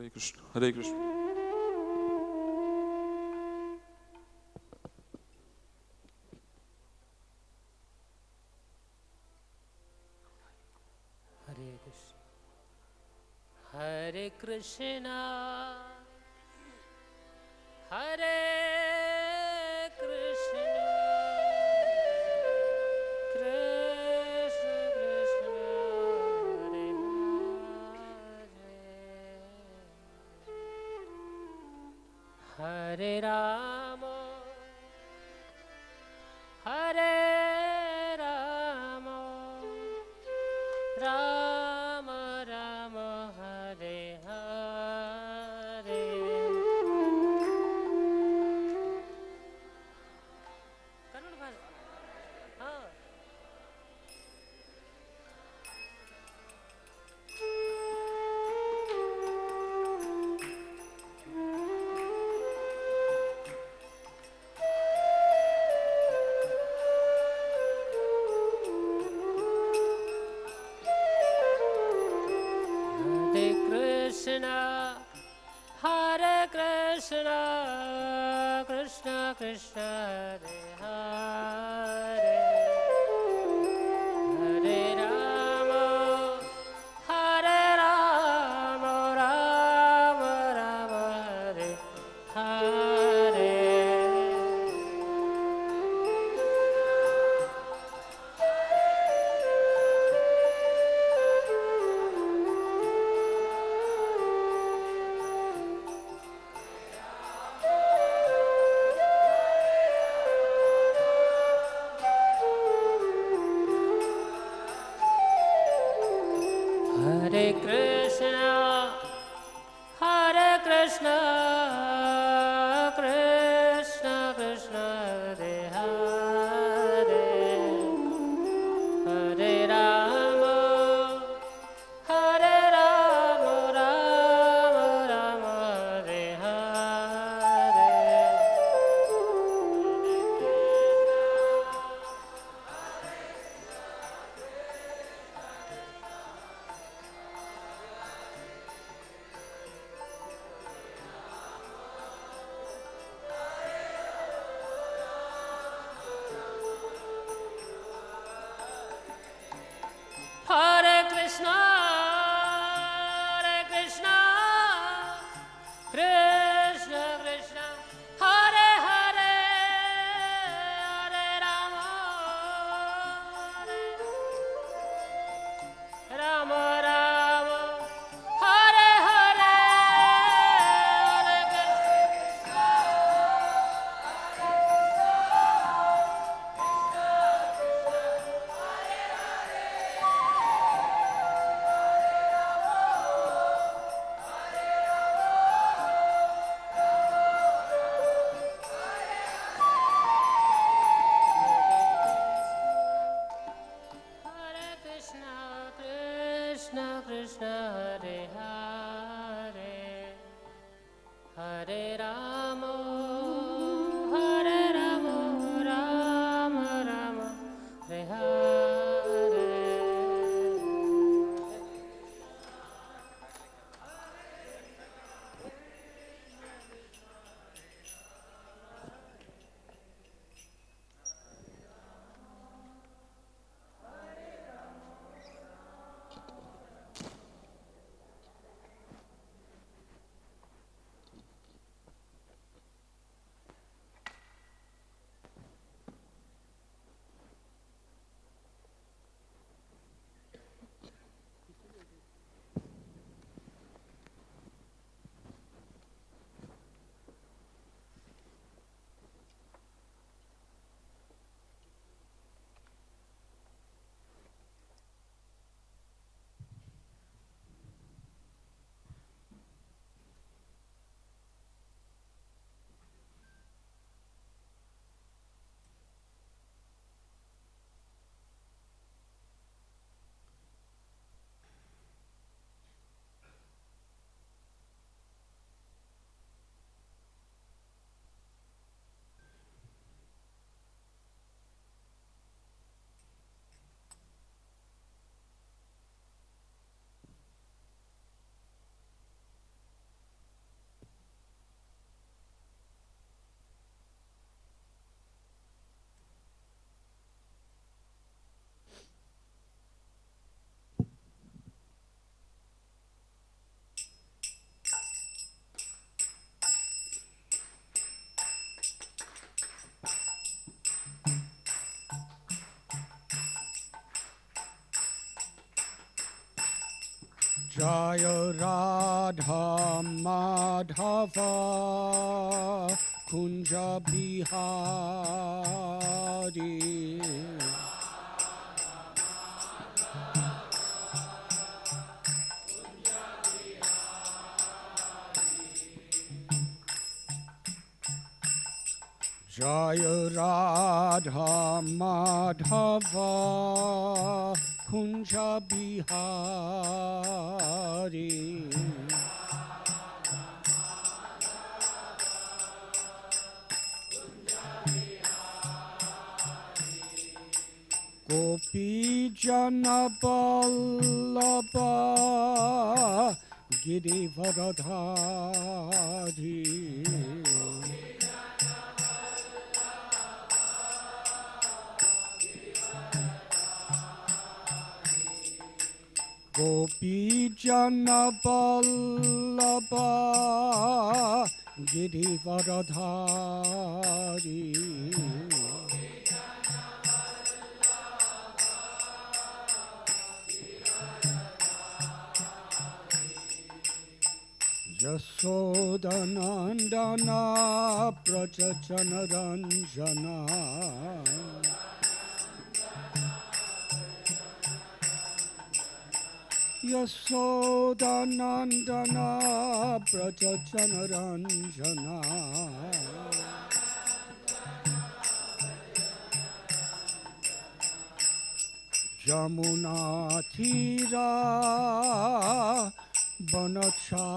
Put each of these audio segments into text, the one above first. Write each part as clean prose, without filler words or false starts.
Hare Krishna, Hare Krishna. Hare Krishna, Hare Krishna, Krishna Krishna, Hare Hare, Hare Rama, Hare Rama, Rama Rama, Hare Hare. करो ना भाई, हाँ. Hare Krishna, Krishna Krishna, Hare Hare, Hare Rama, Hare Rama, Rama Rama, Hare Hare. Hare Krishna, Hare Krishna, Krishna Krishna, Hare Hare, Hare Rama, Hare Rama, Rama Rama, Hare Hare. Hare Krishna, Hare Krishna, Krishna Krishna, Hare Hare, Hare Rama, Rama Rama, Hare Hare, Hare Krishna. Hare Krishna, Krishna Krishna, Hare Hare, Hare Rama, Hare Rama, Rama Rama, Hare Hare. Jaya Radha Madhava Kunja Bihari Jaya Radha Madhava Kunja Bihari Gopi Jana Vallabha Girivardhari Gopi Jana Vallabha Girivardhari Yashodanandana Prajajana Ranjana Yashodanandana Prajajana Ranjana Jamuna Tira Banachari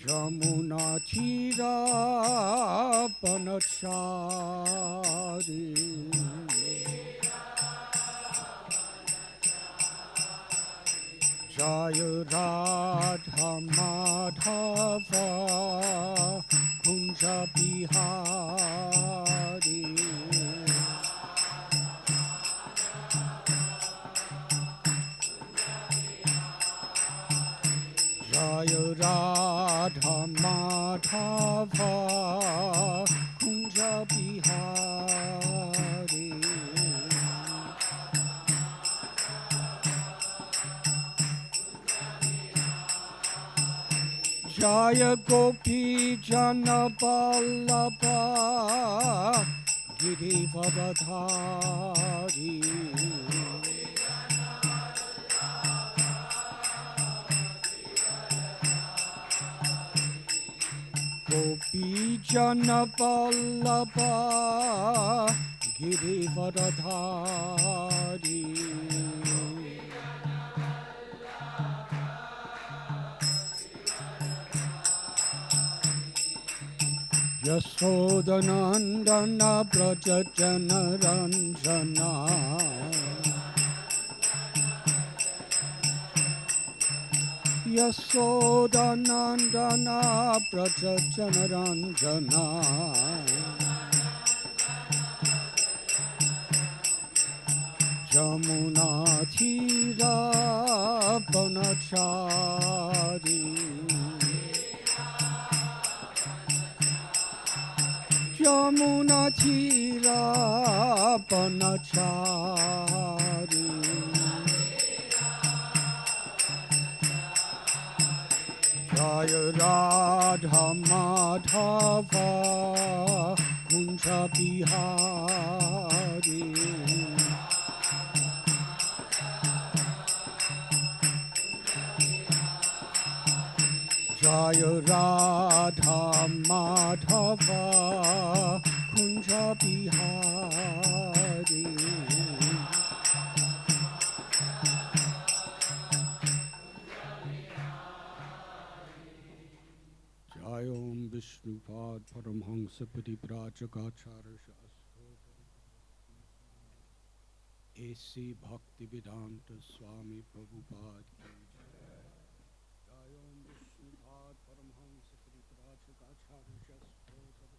Jamuna Tira Banachari Jaya Radha Madhava Kunja Bihari Jaya Radha Madhava Kunja Bihari Jaya Gopi Jana Vallabha Girivardhari Gopi Jana Vallabha Girivardhari Yashodanandana Prajajana Ranjana Yashodanandana Prajajana Ranjana Jamuna Tira Banachari Jamuna Tira Banachari Jaya Radha Madhava Kunja Bihari Jaya Radha Madhava Kunja Bihari Jaya Om Vishnupad Paramhansa Padiprajagacharya AC Bhaktivedanta Swami Prabhupada Jaya Om Vishnupad Paramhansa Padiprajagacharya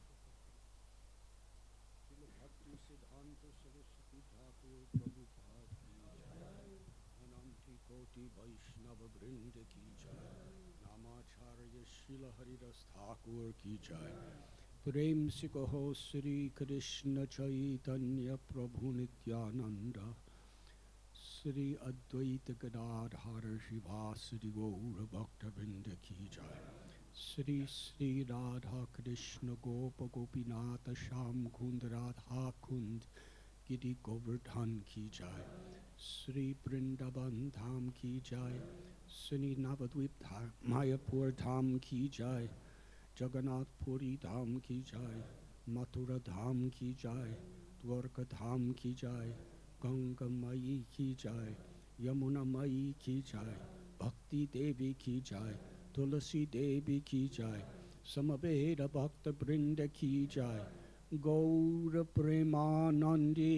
Srila Bhakti Siddhanta Saraswati Thakur Prabhupada ki jai Ananti Koti Vaishnava Vrinda ki jai Namacharya Srila Haridas Thakur ki jai Prem se kaho Sri Krishna Chaitanya Prabhu Nityananda Sri Advaita Gadadhara Shivasadi Gaura Bhakta Vrinda Ki Jai Sri Sri Radha Krishna Gopa Gopinath Sham Kund Radha Kund Giri Govardhan Ki Jai Sri Vrindavan Dham Ki Jai Sri Navadvip Mayapur Dham Ki Jai Jagannath Puri Dham Ki Jai Mathura Dham Ki Jai Dwarka Dham Ki Jai Ganga Mai Ki Jai Yamuna Mai Ki Jai Bhakti Devi Ki Jai Tulasi Devi Ki Jai Samaveda Bhakta Brinda Ki Jai Gaura Premanandi.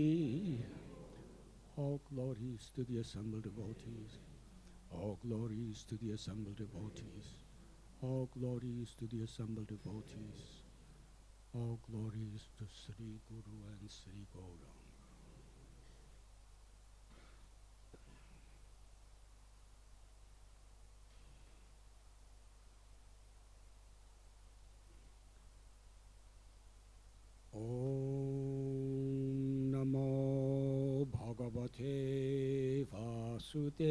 All glories to the assembled devotees. All glories to the assembled devotees. All glories to the assembled devotees. All glories to Sri Guru and Sri Gauranga. Om Namo Bhagavate Vasudevaya.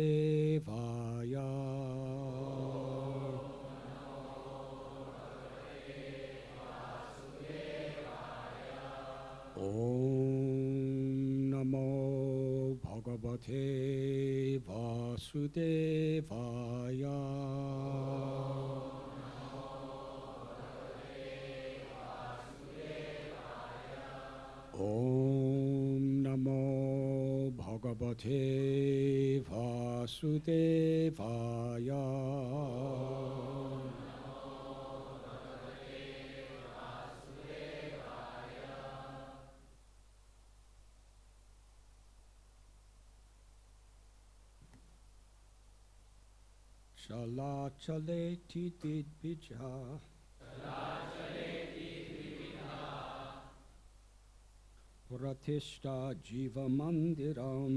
Om Namo Bhagavate Vasudevaya. Om Namo Bhagavate Vasudevaya. Chala chaleti didvija. Pratishta Jiva Mandiram.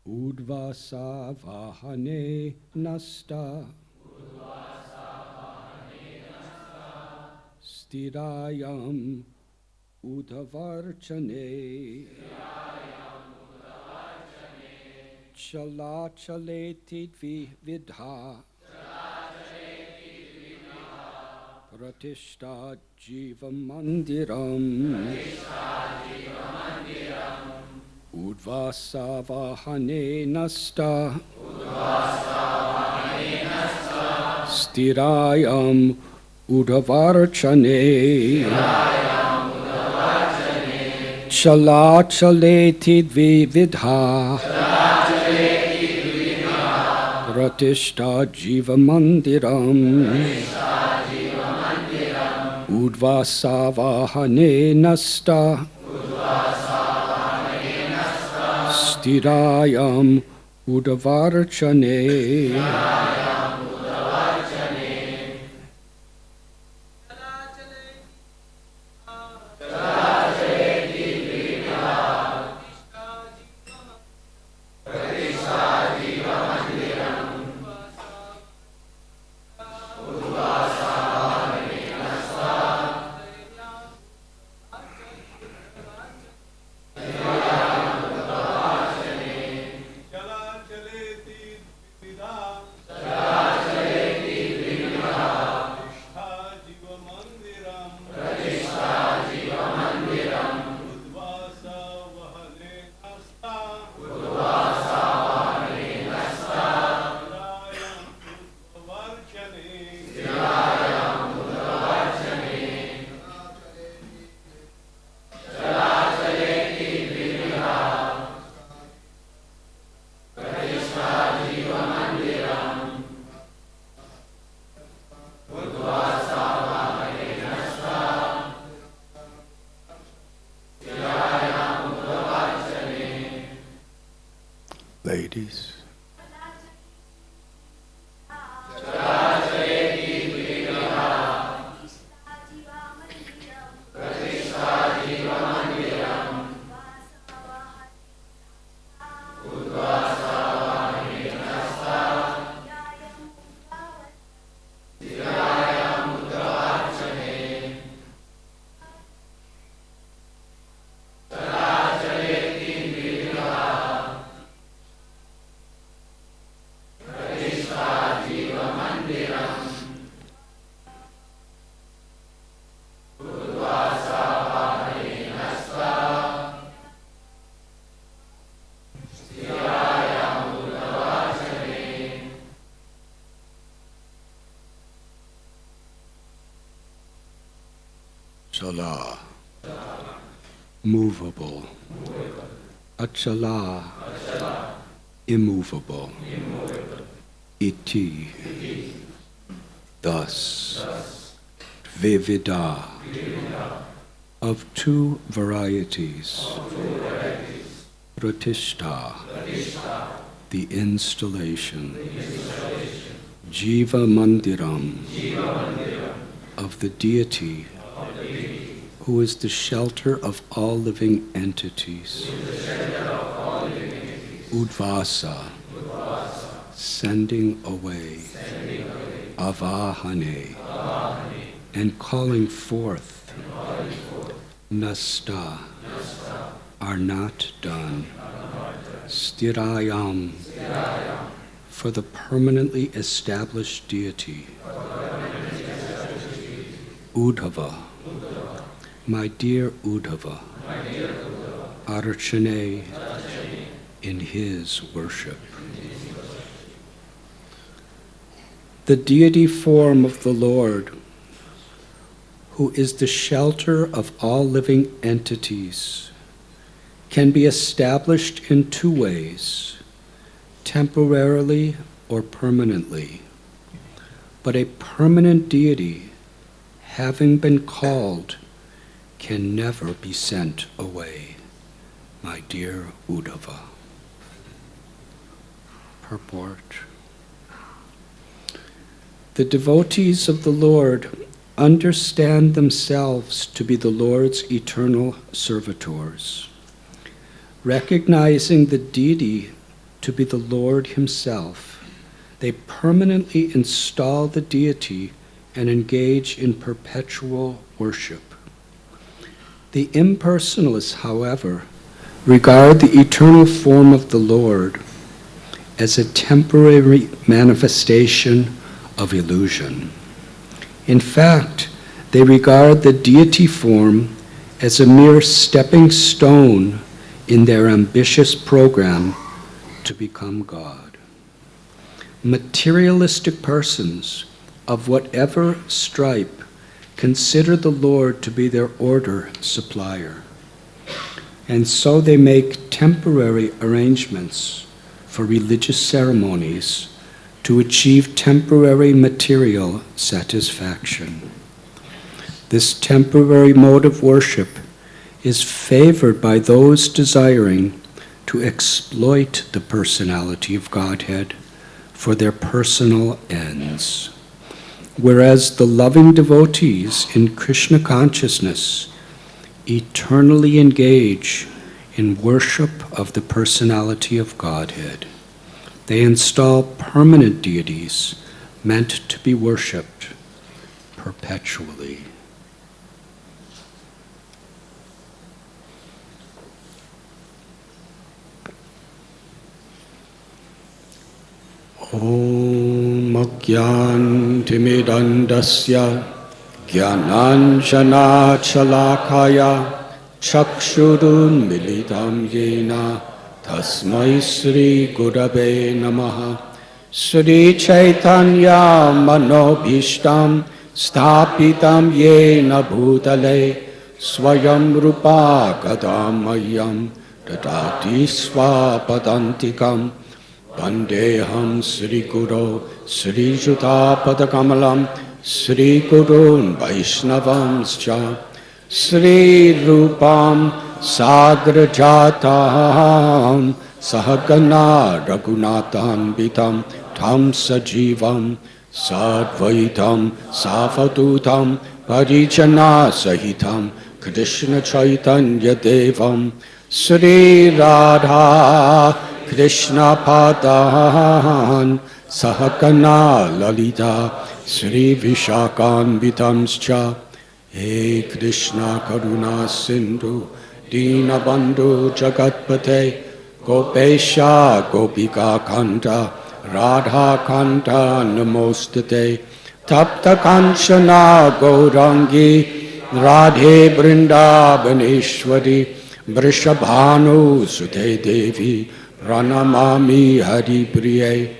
Udvasa Vahane Nasta. Stirayam Udavarchane. Chala chaleti vidha. Pratishta Jiva Mandiram. Udvasa Vahane Nasta. Stirayam Udavarchane. Chala chaleti vidha. Pratishta Jiva Mandiram. Udvasa Vahane Nasta. Stirayam Udavarchane. Ladies. Chala, movable. Achala, immovable. Iti, thus. Vivida, of two varieties. Pratishta, the installation. Jiva Mandiram, of the deity, who is the shelter of all living entities. Udvasa, sending away. Avahane, and calling forth. Nasta, are not done. Sthirayam, for the permanently established deity. Udhava, my dear Udhava, Archane, in his worship. The deity form of the Lord, who is the shelter of all living entities, can be established in two ways, temporarily or permanently. But a permanent deity, having been called, can never be sent away, my dear Uddhava. Purport. The devotees of the Lord understand themselves to be the Lord's eternal servitors. Recognizing the deity to be the Lord himself, they permanently install the deity and engage in perpetual worship. The impersonalists, however, regard the eternal form of the Lord as a temporary manifestation of illusion. In fact, they regard the deity form as a mere stepping stone in their ambitious program to become God. Materialistic persons of whatever stripe consider the Lord to be their order supplier, and so they make temporary arrangements for religious ceremonies to achieve temporary material satisfaction. This temporary mode of worship is favored by those desiring to exploit the personality of Godhead for their personal ends, whereas the loving devotees in Krishna consciousness eternally engage in worship of the personality of Godhead. They install permanent deities meant to be worshipped perpetually. Om Agyantimidandasya Gyananjana Chalakaya Chakshurun Militam Yena Tasmai Sri Gurave Namaha Sri Chaitanya Manobhishtam Stapitam Yena Bhutale Swayam Rupa Kadamayam Dadati Swapadantikam Vandeham Sri Guru Sri Juta Padakamalam Sri Gurun Vaishnavamscha Sri Rupam Sagrajatam Sahagana Raghunathan Bitam Tam Sajivam Sadvaitam Safatutam Parijana Sahitam Krishna Chaitanya Devam Sri Radha Krishna Padan Sahakana Lalita Sri Vishakan Vitamscha He Krishna Karuna Sindhu Dinabandhu Jagatpate Gopesha Gopika Kanta Radha Kanta Namostate Tapta Kanchana Gaurangi Radhe Vrindavaneshwari Vrishabhanu Sute Devi Pranamami Hari Priye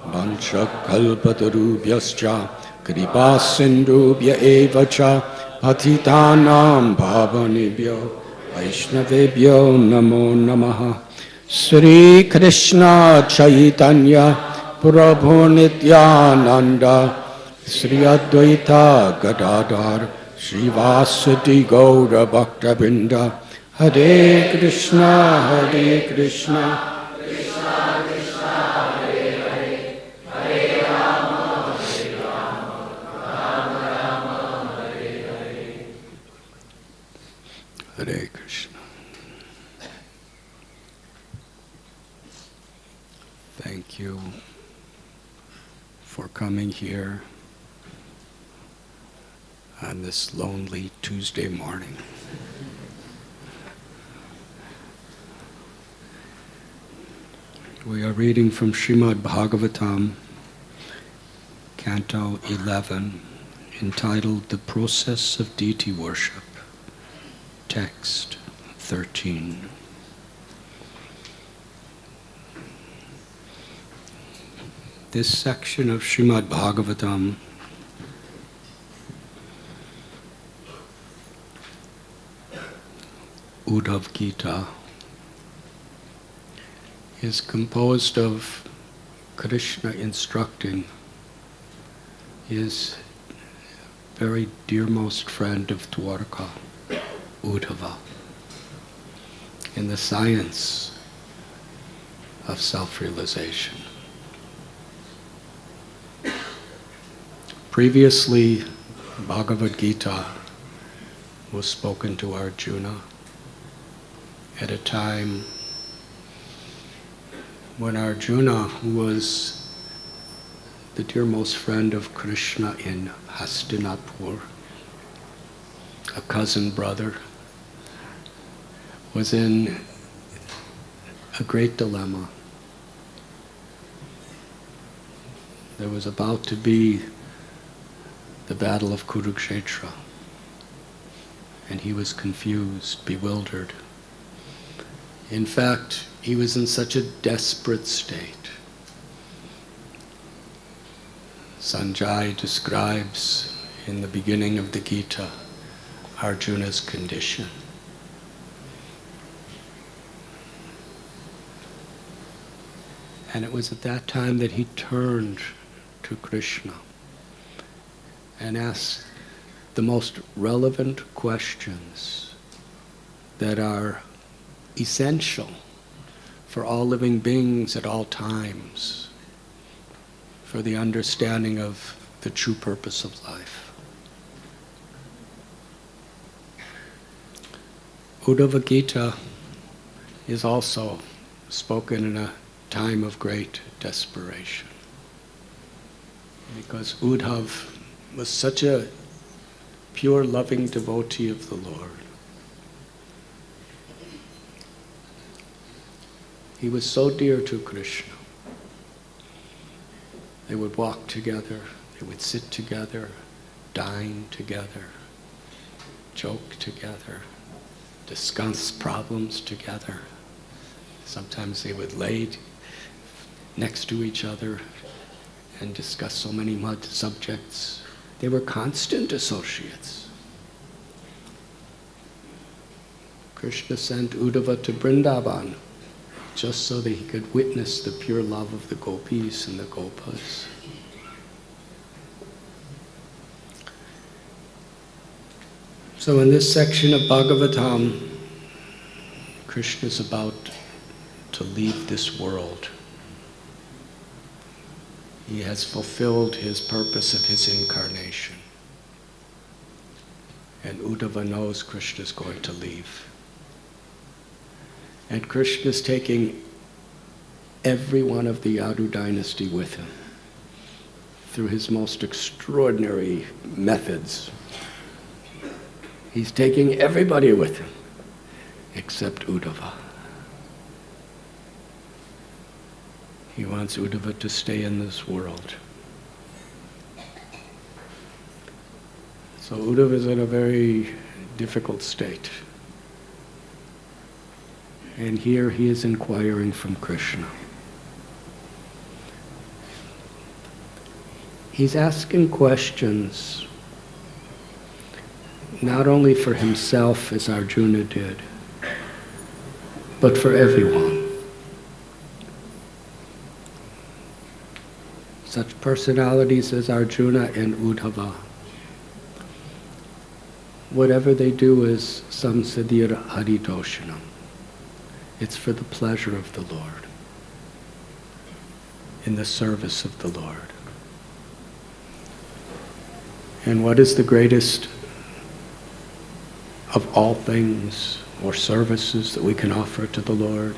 Vancha Kalpatarubhyascha Kripa Sindhubhya Evacha Patitanam Pavanebhyo Vaishnavebhyo Namo Namaha. Sri Krishna Chaitanya Prabhu Nityananda Sri Advaita Gadadhar Srivasati Gaura Bhaktabinda. Hare Krishna, Hare Krishna, Hare Krishna. Thank you for coming here on this lonely Tuesday morning. We are reading from Srimad Bhagavatam, Canto 11, entitled The Process of Deity Worship, Text 13. This section of Srimad Bhagavatam Uddhav Gita is composed of Krishna instructing his very dearmost friend of Dwarka, Uddhava, in the science of self-realization. Previously, Bhagavad Gita was spoken to Arjuna at a time when Arjuna, who was the dearmost friend of Krishna in Hastinapur, a cousin brother, was in a great dilemma. There was about to be the battle of Kurukshetra, and he was confused, bewildered. In fact, he was in such a desperate state. Sanjay describes in the beginning of the Gita Arjuna's condition. And it was at that time that he turned to Krishna and asked the most relevant questions that are essential for all living beings at all times, for the understanding of the true purpose of life. Uddhava Gita is also spoken in a time of great desperation, because Uddhav was such a pure, loving devotee of the Lord. He was so dear to Krishna. They would walk together, they would sit together, dine together, joke together, discuss problems together. Sometimes they would lay next to each other and discuss so many mud subjects. They were constant associates. Krishna sent Uddhava to Vrindavan just so that he could witness the pure love of the gopis and the gopas. So in this section of Bhagavatam, Krishna is about to leave this world. He has fulfilled his purpose of his incarnation. And Uddhava knows Krishna is going to leave. And Krishna is taking every one of the Yadu dynasty with him through his most extraordinary methods. He's taking everybody with him except Uddhava. He wants Uddhava to stay in this world. So Uddhava is in a very difficult state. And here he is inquiring from Krishna. He's asking questions not only for himself as Arjuna did, but for everyone. Such personalities as Arjuna and Uddhava, whatever they do is samsadira haridoshanam. It's for the pleasure of the Lord, in the service of the Lord. And what is the greatest of all things or services that we can offer to the Lord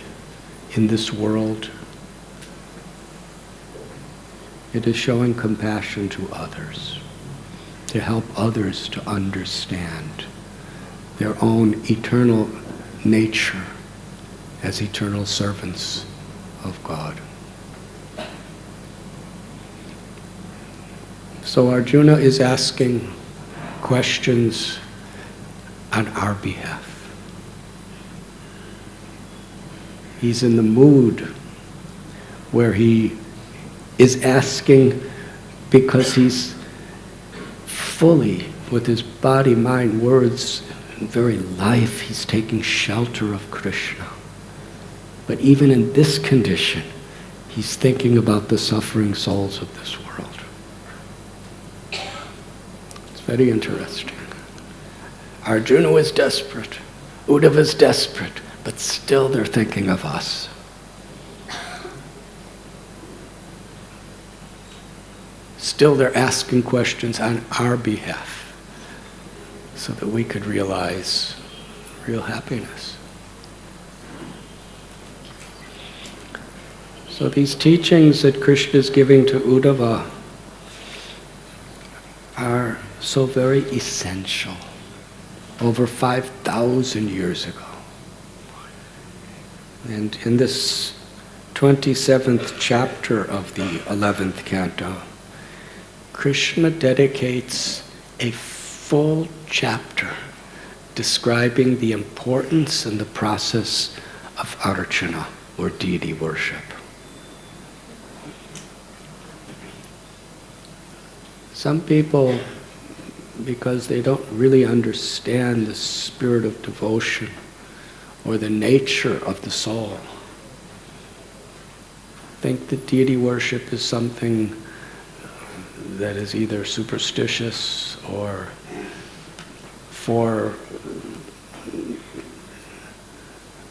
in this world? It is showing compassion to others, to help others to understand their own eternal nature as eternal servants of God. So Arjuna is asking questions on our behalf. He's in the mood where he is asking because he's fully, with his body, mind, words, and very life, he's taking shelter of Krishna. But even in this condition, he's thinking about the suffering souls of this world. It's very interesting. Arjuna was desperate, Uddhava is desperate, but still they're thinking of us. Still they're asking questions on our behalf so that we could realize real happiness. So these teachings that Krishna is giving to Uddhava are so very essential. Over 5,000 years ago. And in this 27th chapter of the 11th canto, Krishna dedicates a full chapter describing the importance and the process of archana, or deity worship. Some people, because they don't really understand the spirit of devotion or the nature of the soul, think that deity worship is something that is either superstitious or for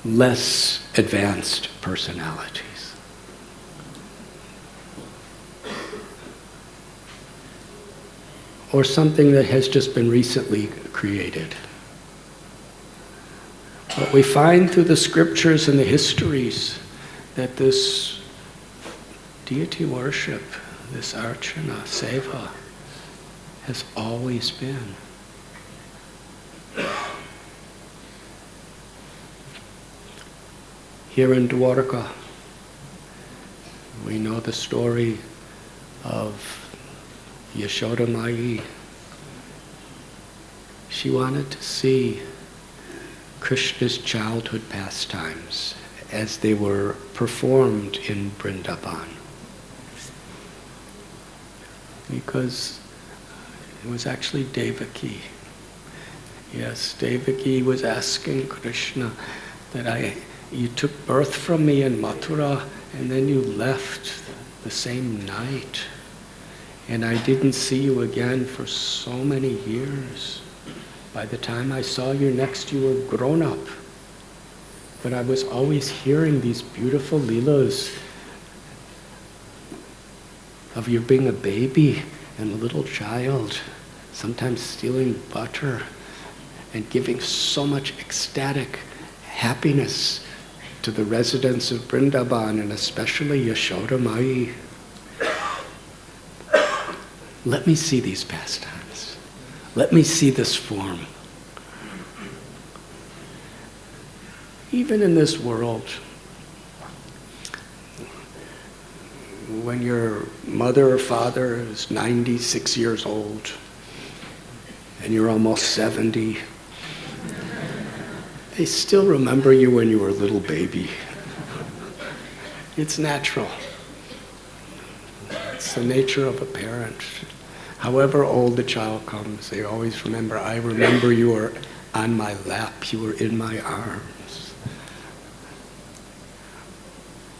less advanced personalities. Or something that has just been recently created. But we find through the scriptures and the histories that this deity worship, this archana, seva, has always been. Here in Dwarka, we know the story of Yashoda Mai. She wanted to see Krishna's childhood pastimes as they were performed in Vrindavan. Because it was actually Devaki. Yes, Devaki was asking Krishna that you took birth from me in Mathura and then you left the same night. And I didn't see you again for so many years. By the time I saw you next, you were grown up. But I was always hearing these beautiful leelas of you being a baby and a little child, sometimes stealing butter and giving so much ecstatic happiness to the residents of Vrindavan, and especially Yashoda Mai. Let me see these pastimes. Let me see this form. Even in this world, when your mother or father is 96 years old and you're almost 70, they still remember you when you were a little baby. It's natural. It's the nature of a parent. however old the child comes, they always remember, I remember you were on my lap, you were in my arms.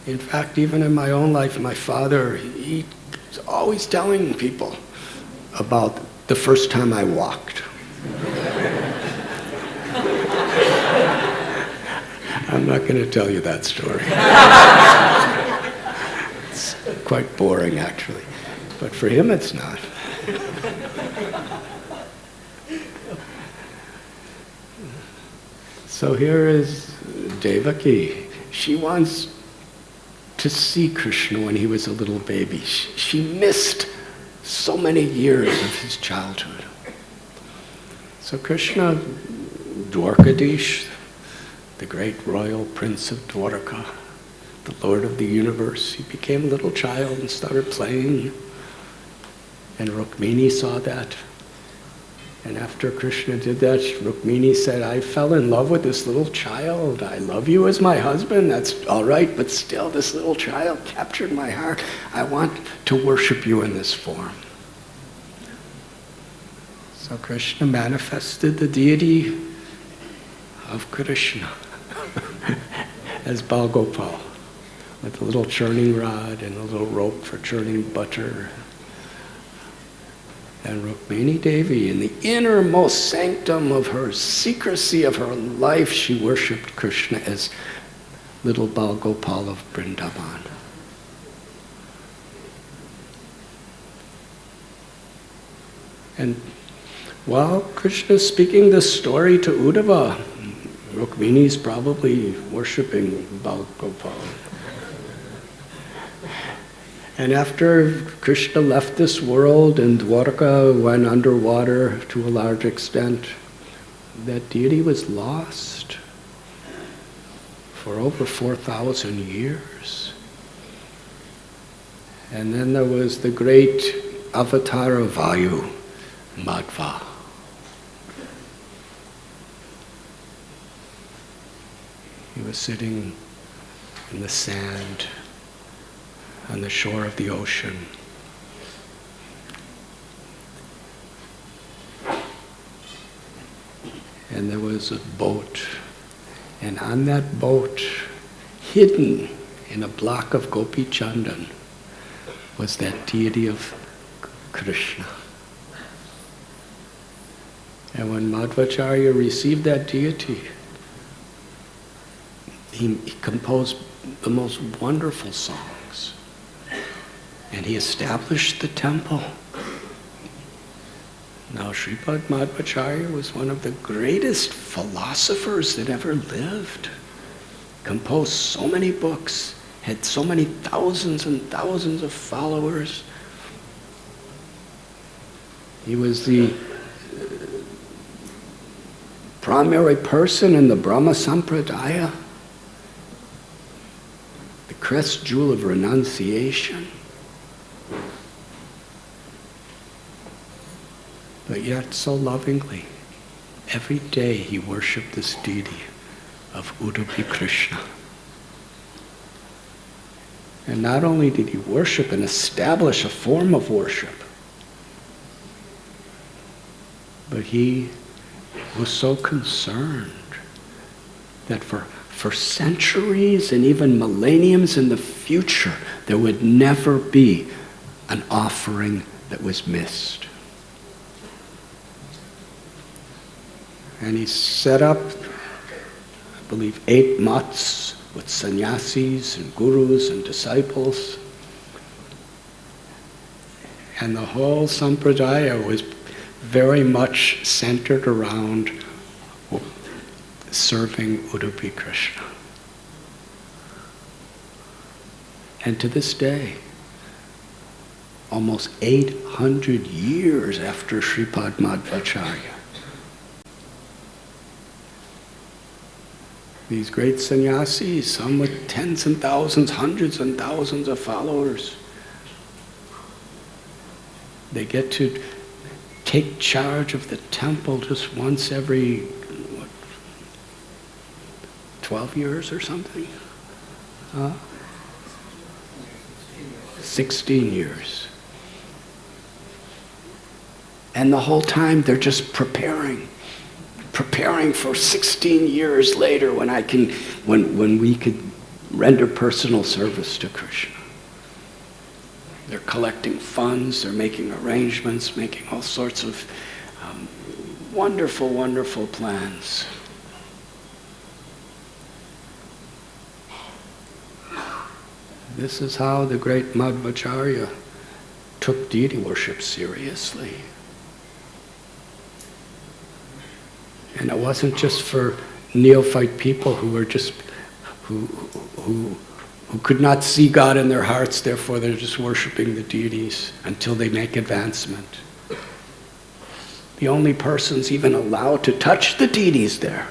In fact, even in my own life, my father, he's always telling people about the first time I walked. I'm not going to tell you that story. It's quite boring, actually. But for him, it's not. So here is Devaki. She wants to see Krishna when he was a little baby. She missed so many years of his childhood. So Krishna, Dwarkadish, the great royal prince of Dwarka, the Lord of the universe, he became a little child and started playing. And Rukmini saw that. And after Krishna did that, Rukmini said, I fell in love with this little child. I love you as my husband, that's all right, but still this little child captured my heart. I want to worship you in this form. So Krishna manifested the deity of Krishna as Bhagavatam, with a little churning rod and a little rope for churning butter. And Rukmini Devi, in the innermost sanctum of her secrecy of her life, she worshipped Krishna as little Bhagopal of Vrindavan. And while Krishna is speaking this story to Uddhava, Rukmini is probably worshipping Bhagopal. And after Krishna left this world and Dwarka went underwater to a large extent, that deity was lost for over 4,000 years. And then there was the great avatar of Vayu, Madhva. He was sitting in the sand on the shore of the ocean. And there was a boat, and on that boat, hidden in a block of Gopi Chandan, was that deity of Krishna. And when Madhvacharya received that deity, he composed the most wonderful songs. And he established the temple. Now, Srimad Madhvacharya was one of the greatest philosophers that ever lived. Composed so many books, had so many thousands and thousands of followers. He was the primary person in the Brahma Sampradaya, the crest jewel of renunciation. But yet so lovingly, every day he worshipped this deity of Udupi Krishna. And not only did he worship and establish a form of worship, but he was so concerned that for centuries and even millenniums in the future, there would never be an offering that was missed. And he set up, I believe, 8 mats with sannyasis and gurus and disciples. And the whole sampradaya was very much centered around serving Udupi Krishna. And to this day, almost 800 years after Srimad Madhvacharya, these great sannyasis, some with tens and thousands, hundreds and thousands of followers, they get to take charge of the temple just once every 12 years or something? 16 years. And the whole time they're just preparing for 16 years later when we could render personal service to Krishna. They're collecting funds, they're making arrangements, making all sorts of wonderful, wonderful plans. This is how the great Madhvacharya took deity worship seriously. And it wasn't just for neophyte people who were just who could not see God in their hearts, therefore they're just worshiping the deities until they make advancement. The only persons even allowed to touch the deities there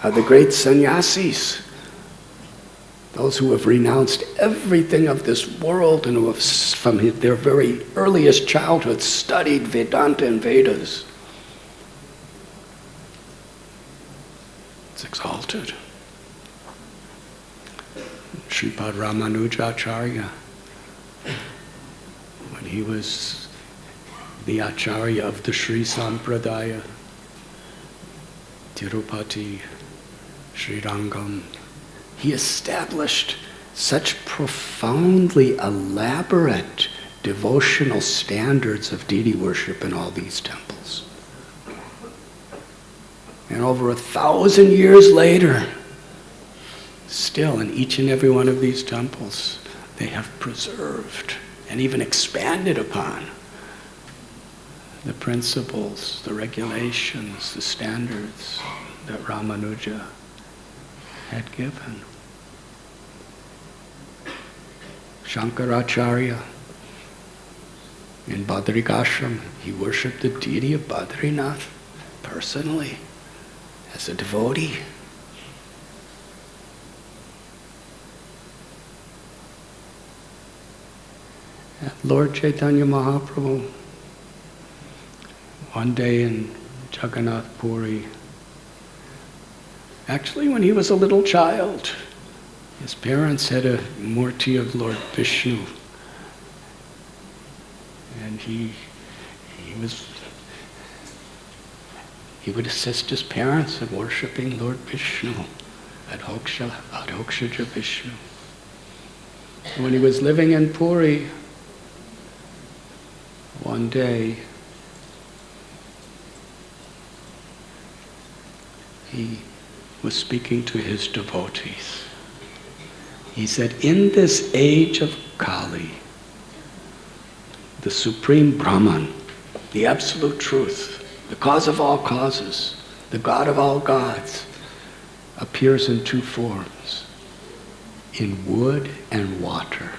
are the great sannyasis, those who have renounced everything of this world and who have, from their very earliest childhood, studied Vedanta and Vedas. It's exalted. Sripad Ramanujacharya, when he was the Acharya of the Sri Sampradaya, Tirupati, Srirangam, he established such profoundly elaborate devotional standards of deity worship in all these temples. And over 1,000 years later, still in each and every one of these temples, they have preserved and even expanded upon the principles, the regulations, the standards that Ramanuja had given. Shankaracharya in Badrikashram, he worshipped the deity of Badrinath personally as a devotee. And Lord Chaitanya Mahaprabhu, one day in Jagannath Puri, actually when he was a little child, his parents had a murti of Lord Vishnu, and he would assist his parents in worshipping Lord Vishnu, Adhokshaja Vishnu. When he was living in Puri, one day he was speaking to his devotees. He said, in this age of Kali, the supreme Brahman, the absolute truth, the cause of all causes, the God of all gods, appears in two forms, in wood and water.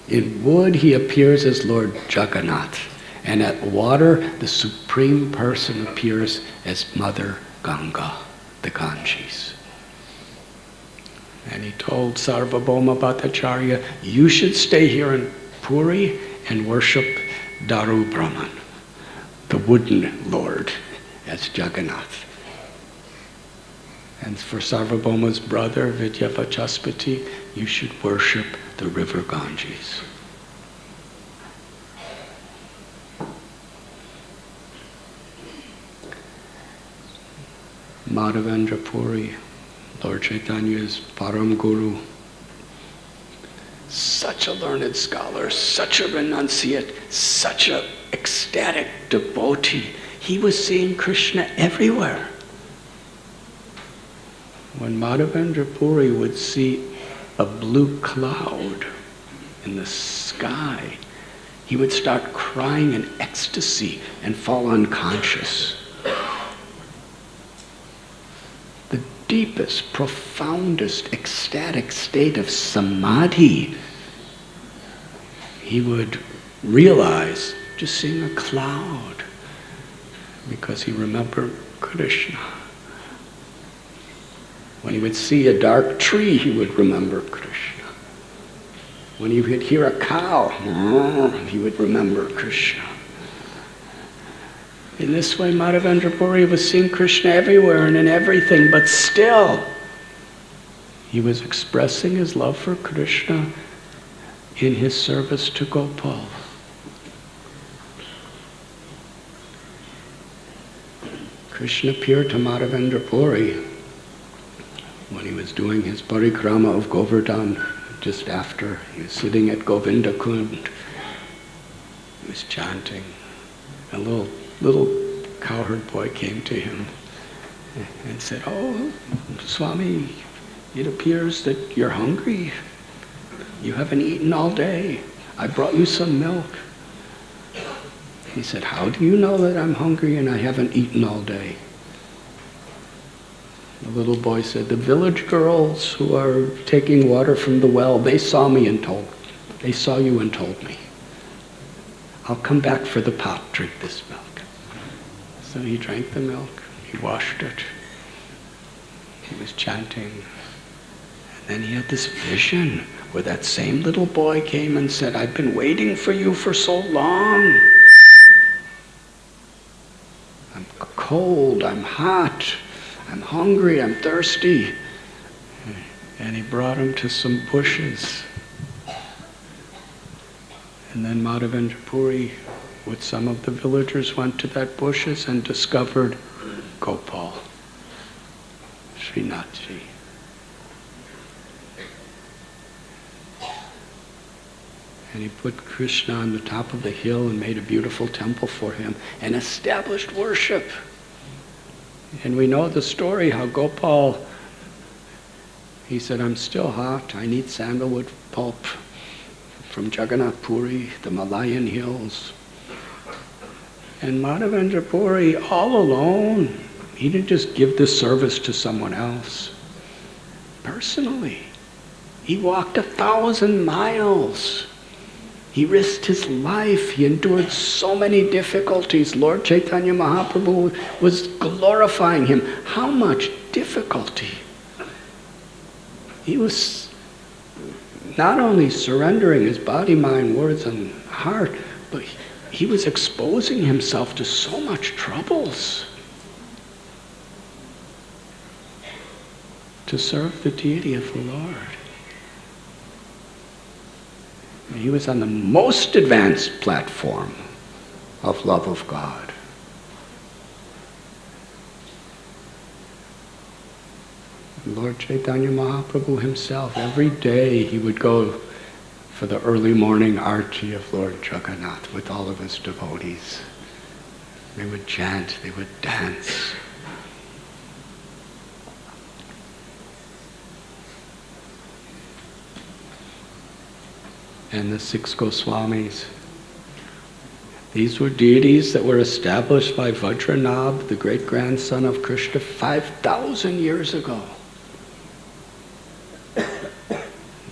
In wood, he appears as Lord Jagannath, and at water, the Supreme Person appears as Mother Ganga, the Ganges. And he told Sarvabhauma Bhattacharya, you should stay here in Puri and worship Daru Brahman, the wooden Lord, as Jagannath. And for Sarvabhauma's brother, Vidyavachaspati, you should worship the river Ganges. Madhavendra Puri, Lord Chaitanya's Param Guru, such a learned scholar, such a renunciate, such an ecstatic devotee. He was seeing Krishna everywhere. When Madhavendra Puri would see a blue cloud in the sky, he would start crying in ecstasy and fall unconscious. The deepest, profoundest, ecstatic state of samadhi, he would realize just seeing a cloud because he remembered Krishna. When he would see a dark tree, he would remember Krishna. When he would hear a cow, he would remember Krishna. In this way, Madhavendra Puri was seeing Krishna everywhere and in everything, but still, he was expressing his love for Krishna in his service to Gopal. Krishna appeared to Madhavendra Puri when he was doing his parikrama of Govardhan, just after he was sitting at Govinda Kund. He was chanting. A little cowherd boy came to him and said, "Oh, Swami, it appears that you're hungry. You haven't eaten all day. I brought you some milk." He said, "How do you know that I'm hungry and I haven't eaten all day?" The little boy said, "The village girls who are taking water from the well, they saw you and told me. I'll come back for the pot, drink this milk." So he drank the milk, he washed it, he was chanting. And then he had this vision where that same little boy came and said, "I've been waiting for you for so long. I'm cold, I'm hot, I'm hungry, I'm thirsty." And he brought him to some bushes. And then Madhavendra Puri, with some of the villagers, went to that bushes and discovered Gopal, Srinathji. And he put Krishna on the top of the hill and made a beautiful temple for him and established worship. And we know the story how Gopal, he said, "I'm still hot, I need sandalwood pulp from Jagannath Puri, the Malayan hills." And Madhavendra Puri, all alone, he didn't just give this service to someone else. Personally, he walked 1,000 miles. He risked his life. He endured so many difficulties. Lord Chaitanya Mahaprabhu was glorifying him. How much difficulty? He was not only surrendering his body, mind, words, and heart, but he was exposing himself to so much troubles to serve the deity of the Lord. He was on the most advanced platform of love of God. Lord Chaitanya Mahaprabhu himself, every day he would go for the early morning arti of Lord Jagannath with all of his devotees. They would chant, they would dance. And the 6 Goswamis, these were deities that were established by Vajranabh, the great-grandson of Krishna, 5,000 years ago.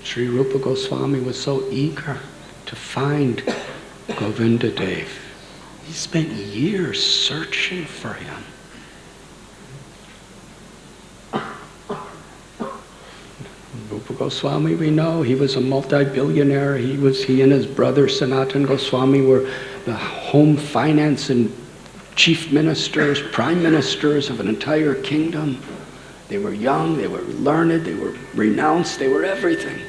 Sri Rupa Goswami was so eager to find Govinda Dev. He spent years searching for him. Rupa Goswami, we know, he was a multi-billionaire. He and his brother Sanatan Goswami were the home finance and chief ministers, prime ministers of an entire kingdom. They were young, they were learned, they were renounced, they were everything.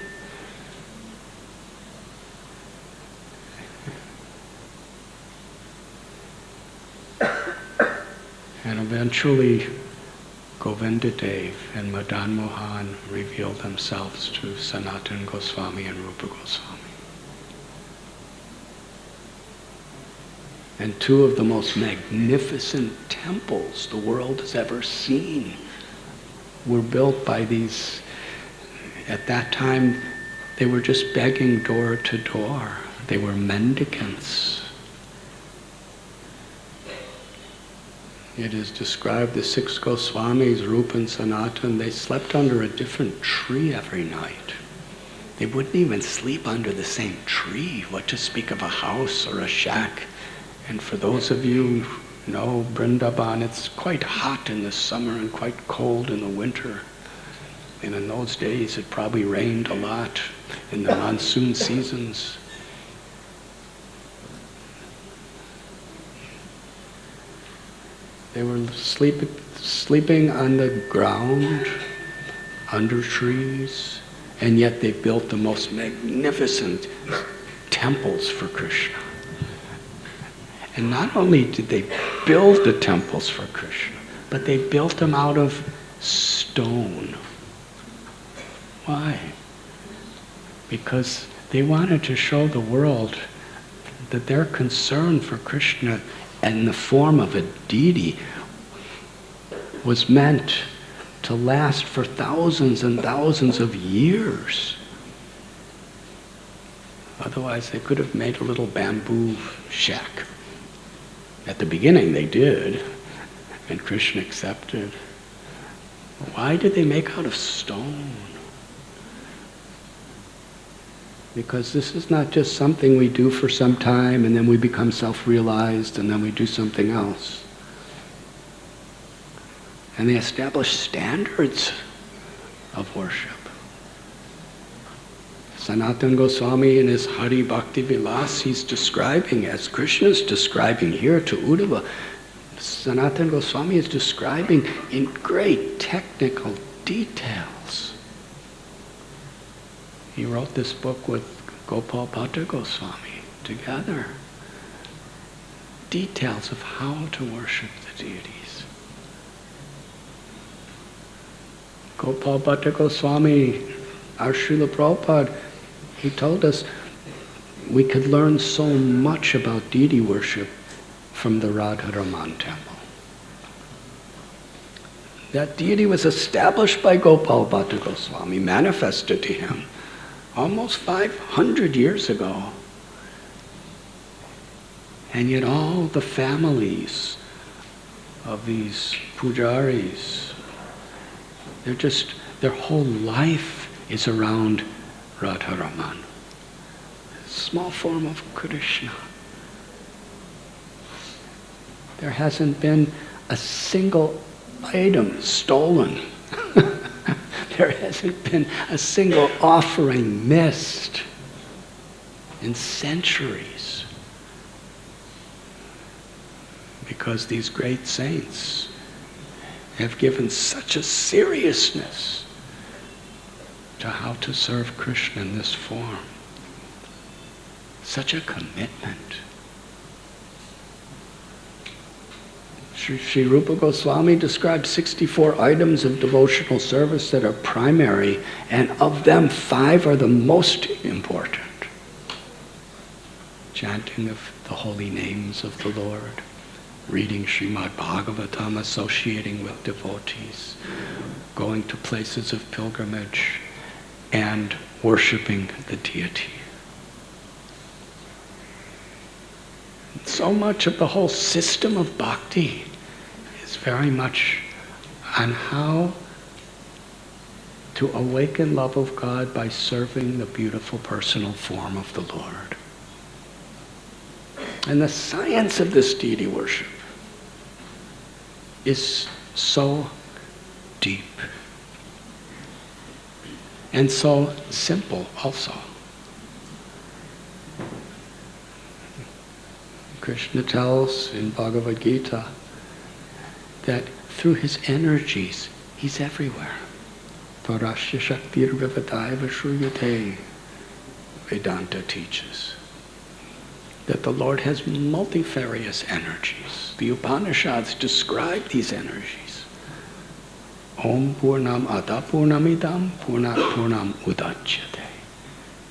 And eventually, Govinda Dev and Madan Mohan revealed themselves to Sanatan Goswami and Rupa Goswami. And 2 of the most magnificent temples the world has ever seen were built by these. At that time, they were just begging door to door. They were mendicants. It is described, the 6 Goswamis, Rupa and Sanatan, they slept under a different tree every night. They wouldn't even sleep under the same tree, what to speak of a house or a shack. And for those of you who know Vrindavan, it's quite hot in the summer and quite cold in the winter. And in those days, it probably rained a lot in the monsoon seasons. They were sleeping on the ground, under trees, and yet they built the most magnificent temples for Krishna. And not only did they build the temples for Krishna, but they built them out of stone. Why? Because they wanted to show the world that their concern for Krishna in the form of a deity was meant to last for thousands and thousands of years. Otherwise, they could have made a little bamboo shack. At the beginning, they did, and Krishna accepted. Why did they make out of stone? Because this is not just something we do for some time and then we become self-realized and then we do something else. And they establish standards of worship. Sanatana Goswami in his Hari Bhakti Vilas, he's describing, as Krishna is describing here to Uddhava, Sanatana Goswami is describing in great technical details. He wrote this book with Gopal Bhatta Goswami together. Details of how to worship the deities. Gopal Bhatta Goswami, our Srila Prabhupada, he told us we could learn so much about deity worship from the Radharaman temple. That deity was established by Gopal Bhatta Goswami, manifested to him almost 500 years ago. And yet all the families of these pujaris, their whole life is around Radharaman. Small form of Krishna. There hasn't been a single item stolen. There hasn't been a single offering missed in centuries. Because these great saints have given such a seriousness to how to serve Krishna in this form. Such a commitment. Sri Rupa Goswami describes 64 items of devotional service that are primary, and of them 5 are the most important. Chanting of the holy names of the Lord, reading Srimad Bhagavatam, associating with devotees, going to places of pilgrimage, and worshipping the deity. So much of the whole system of bhakti is very much on how to awaken love of God by serving the beautiful personal form of the Lord. And the science of this deity worship is so deep and so simple also. Krishna tells in Bhagavad Gita that through his energies, he's everywhere. Tvarasya Shaktir Vivadaiva Shruyate, Vedanta teaches that the Lord has multifarious energies. The Upanishads describe these energies. Om Purnam Ada Purnamidam Purnat Purnam Udachyate.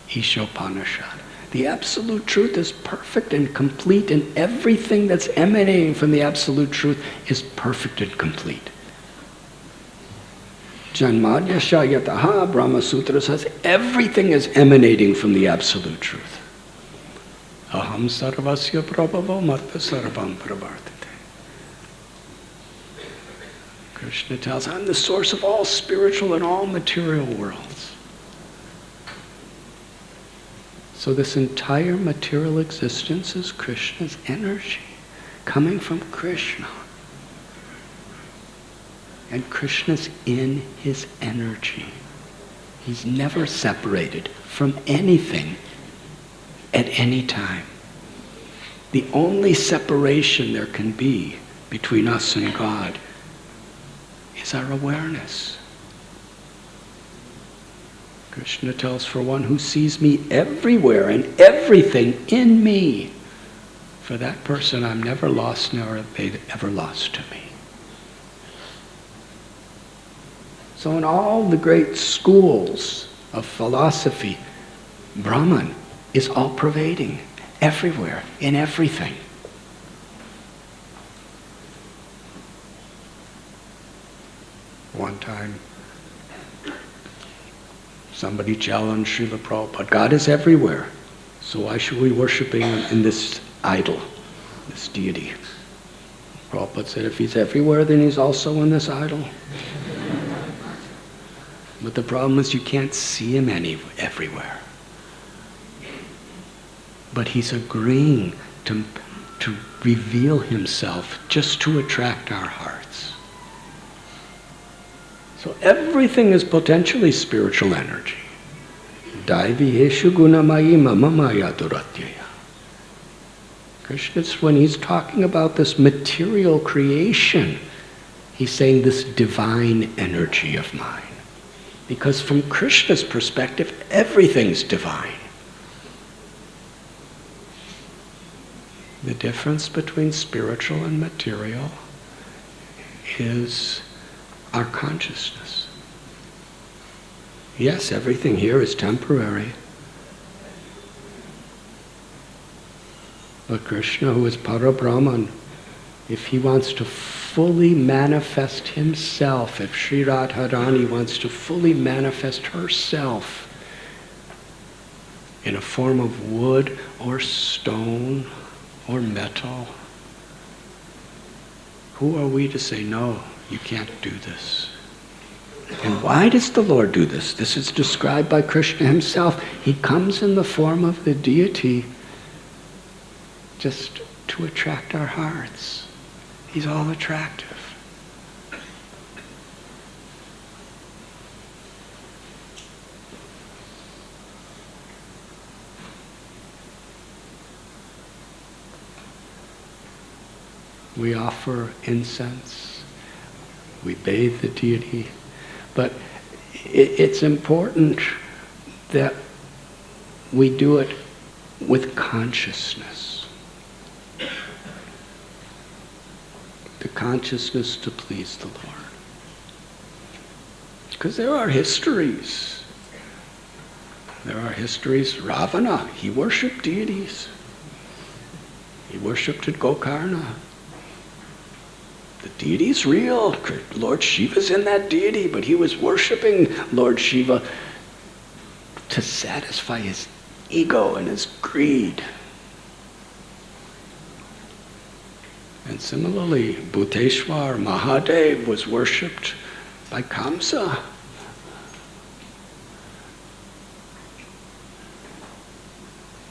Ishopanishad. The absolute truth is perfect and complete, and everything that's emanating from the absolute truth is perfect and complete. Janmadya Shayataha Brahma Sutra says everything is emanating from the absolute truth. Aham sarvasya prabhavo matta sarvam pravartate. Krishna tells, I'm the source of all spiritual and all material worlds. So this entire material existence is Krishna's energy, coming from Krishna. And Krishna's in his energy. He's never separated from anything at any time. The only separation there can be between us and God is our awareness. Krishna tells, for one who sees me everywhere and everything in me, for that person I'm never lost, nor are they ever lost to me. So in all the great schools of philosophy, Brahman is all-pervading, everywhere, in everything. One time, somebody challenged Srila Prabhupada, God is everywhere, so why should we worship in this idol, this deity? Prabhupada said, if he's everywhere, then he's also in this idol. But the problem is you can't see him everywhere. But he's agreeing to reveal himself just to attract our hearts. So everything is potentially spiritual energy. Daiviheshu gunamayi mama maya duratyaya. Krishna's, when he's talking about this material creation, he's saying this divine energy of mine. Because from Krishna's perspective, everything's divine. The difference between spiritual and material is our consciousness. Yes, everything here is temporary. But Krishna, who is Parabrahman, if he wants to fully manifest himself, if Sri Radharani wants to fully manifest herself in a form of wood or stone or metal, who are we to say, no, you can't do this? And why does the Lord do this? This is described by Krishna himself. He comes in the form of the deity just to attract our hearts. He's all attractive. We offer incense, we bathe the deity, but it's important that we do it with consciousness. The consciousness to please the Lord. Because there are histories. There are histories. Ravana, he worshipped deities. He worshipped at Gokarna. The deity's real. Lord Shiva's in that deity, but he was worshipping Lord Shiva to satisfy his ego and his greed. And similarly, Bhuteshwar, Mahadev, was worshipped by Kamsa.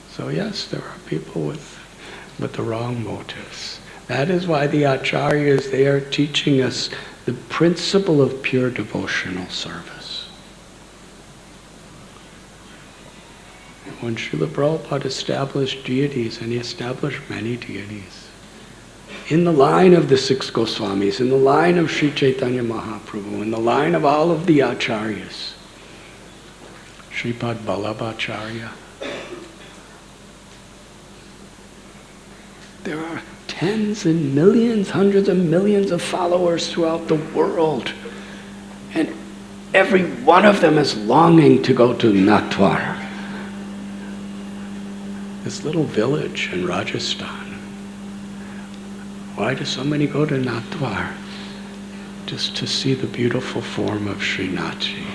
So yes, there are people with the wrong motives. That is why the acharyas, they are teaching us the principle of pure devotional service. When Srila Prabhupada established deities, and he established many deities, in the line of the six Goswamis, in the line of Sri Chaitanya Mahaprabhu, in the line of all of the acharyas, Sripad Vallabhacharya, there are tens and millions, hundreds of millions of followers throughout the world. And every one of them is longing to go to Natwar, this little village in Rajasthan. Why do so many go to Natwar? Just to see the beautiful form of Srinathji,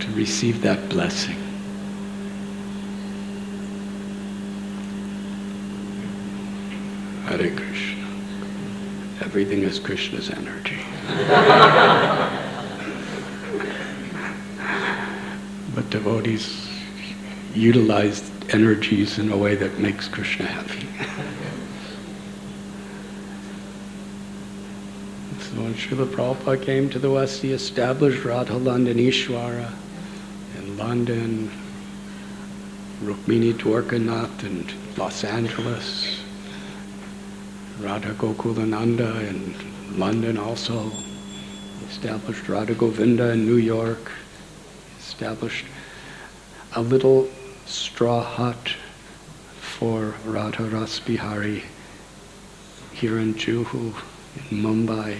to receive that blessing. Hare Krishna. Everything is Krishna's energy. But devotees utilize energies in a way that makes Krishna happy. So when Srila Prabhupada came to the West, he established Radha Landanishwara in London, Rukmini Dwarkanath in Los Angeles, Radha Gokulananda in London also. He established Radha Govinda in New York. He established a little straw hut for Radha Ras Bihari here in Juhu, in Mumbai.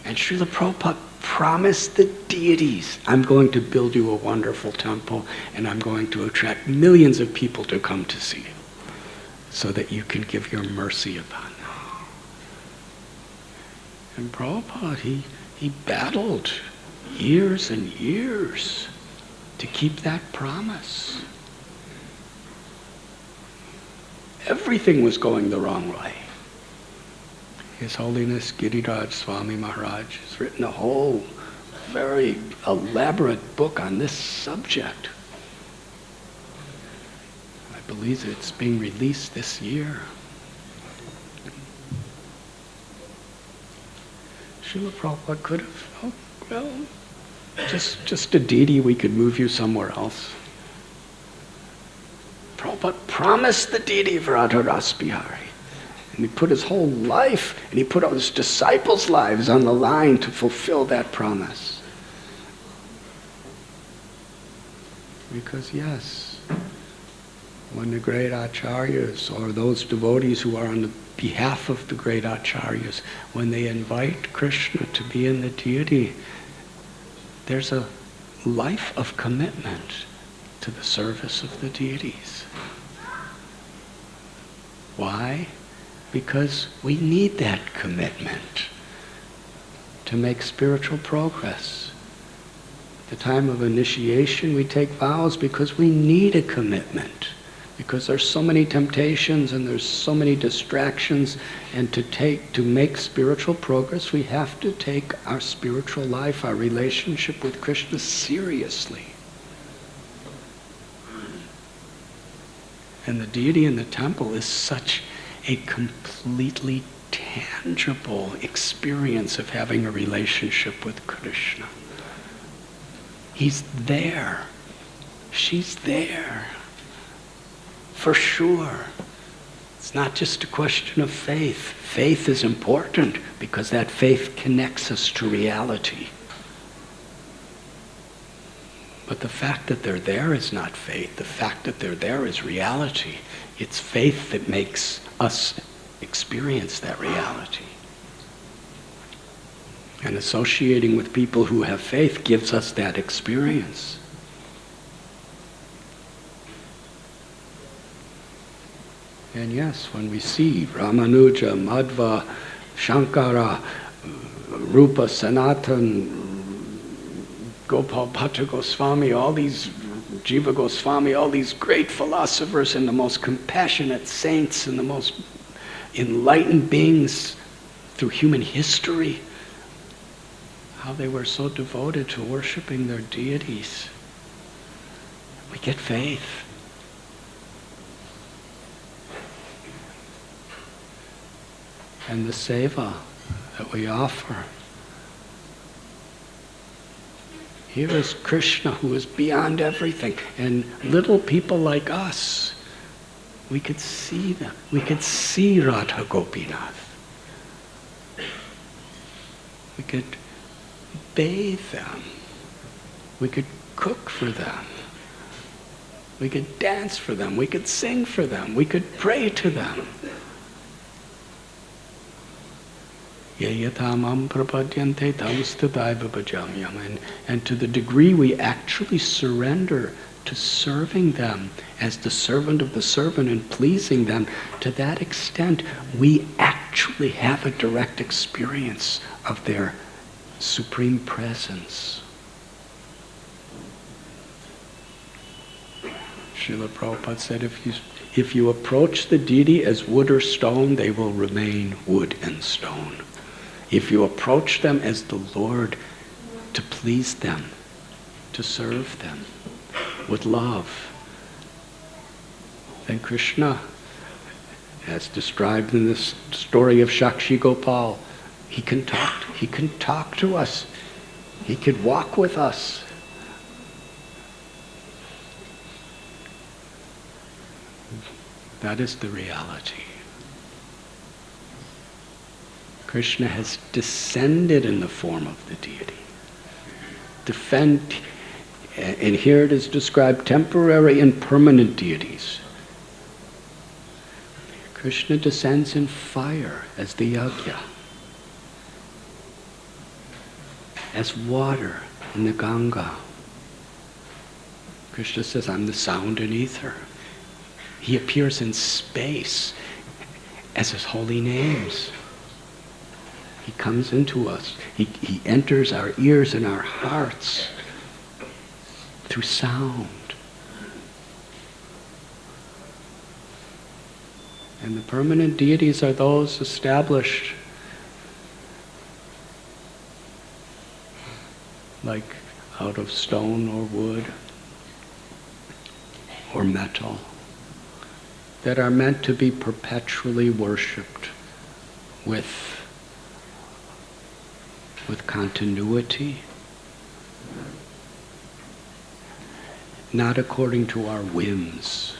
And Srila Prabhupada promised the deities, I'm going to build you a wonderful temple and I'm going to attract millions of people to come to see you so that you can give your mercy upon them. And Prabhupada, he battled years and years to keep that promise. Everything was going the wrong way. His Holiness Radhanath Swami Maharaj has written a whole very elaborate book on this subject. I believe it's being released this year. Srila Prabhupada could have, just a deity, we could move you somewhere else. Prabhupada promised the deity of Radha Ras Bihari. And he put his whole life, and he put all his disciples' lives on the line to fulfill that promise. Because yes, when the great acharyas, or those devotees who are on the behalf of the great acharyas, when they invite Krishna to be in the deity, there's a life of commitment to the service of the deities. Why? Because we need that commitment to make spiritual progress. At the time of initiation, we take vows because we need a commitment. Because there's so many temptations and there's so many distractions, and to make spiritual progress, we have to take our spiritual life, our relationship with Krishna seriously. And the deity in the temple is such a completely tangible experience of having a relationship with Krishna. He's there. She's there. For sure. It's not just a question of faith. Faith is important because that faith connects us to reality. But the fact that they're there is not faith. The fact that they're there is reality. It's faith that makes us experience that reality. And associating with people who have faith gives us that experience. And yes, when we see Ramanuja, Madhva, Shankara, Rupa, Sanatan, Gopal Bhatta Goswami, all these, Jiva Goswami, all these great philosophers and the most compassionate saints and the most enlightened beings through human history, how they were so devoted to worshiping their deities. We get faith. And the seva that we offer. Here is Krishna, who is beyond everything. And little people like us, we could see them. We could see Radha Gopinath. We could bathe them. We could cook for them. We could dance for them. We could sing for them. We could pray to them. And to the degree we actually surrender to serving them as the servant of the servant and pleasing them, to that extent we actually have a direct experience of their supreme presence. Srila Prabhupada said, if you approach the deity as wood or stone, they will remain wood and stone. If you approach them as the Lord, to please them, to serve them with love, then Krishna, as described in this story of Shakshi Gopal, he can talk to us. He could walk with us. That is the reality. Krishna has descended in the form of the deity. And here it is described, temporary and permanent deities. Krishna descends in fire as the yajna. as water in the Ganga. Krishna says, I'm the sound and ether. He appears in space as his holy names. He comes into us. He enters our ears and our hearts through sound. And the permanent deities are those established like out of stone or wood or metal, that are meant to be perpetually worshipped with continuity, not according to our whims,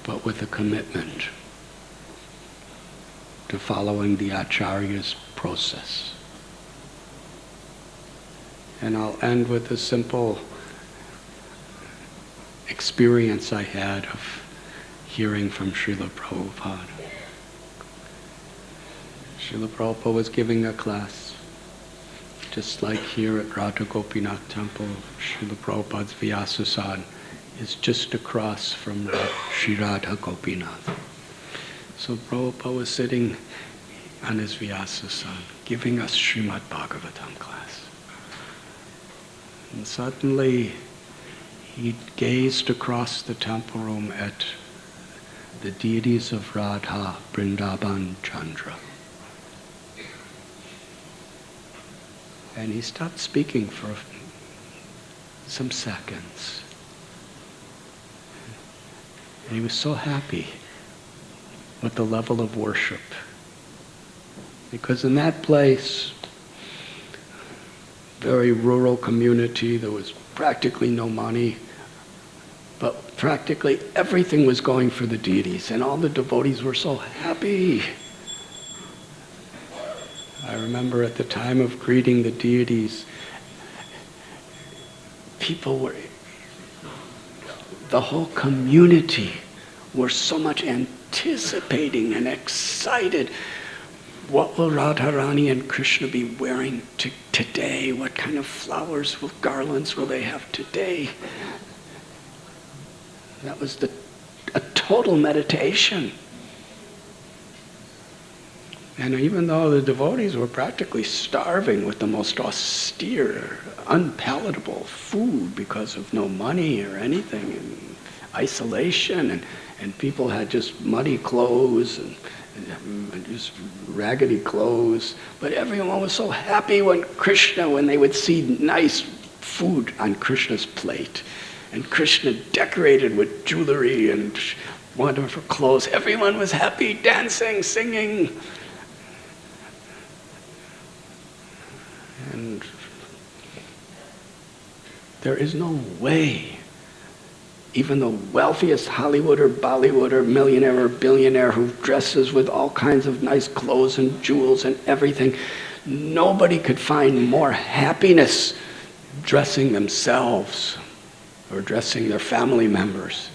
but with a commitment to following the Acharya's process. And I'll end with a simple experience I had of hearing from Srila Prabhupada. Srila Prabhupada was giving a class, just like here at Radha Gopinath Temple. Srila Prabhupada's Vyasasana is just across from Sri Radha Gopinath. So Prabhupada was sitting on his Vyasasana, giving us Srimad Bhagavatam class. And suddenly he gazed across the temple room at the deities of Radha, Vrindavan, Chandra. And he stopped speaking for some seconds. And he was so happy with the level of worship. Because in that place, very rural community, there was practically no money, but practically everything was going for the deities, and all the devotees were so happy. I remember at the time of greeting the deities, the whole community were so much anticipating and excited. What will Radharani and Krishna be wearing today? What kind of flowers, garlands will they have today? That was a total meditation. And even though the devotees were practically starving with the most austere, unpalatable food because of no money or anything, and isolation, and people had just muddy clothes and just raggedy clothes, but everyone was so happy when they would see nice food on Krishna's plate, and Krishna decorated with jewelry and wonderful clothes. Everyone was happy, dancing, singing. And there is no way even the wealthiest Hollywood or Bollywood or millionaire or billionaire who dresses with all kinds of nice clothes and jewels and everything, nobody could find more happiness dressing themselves or dressing their family members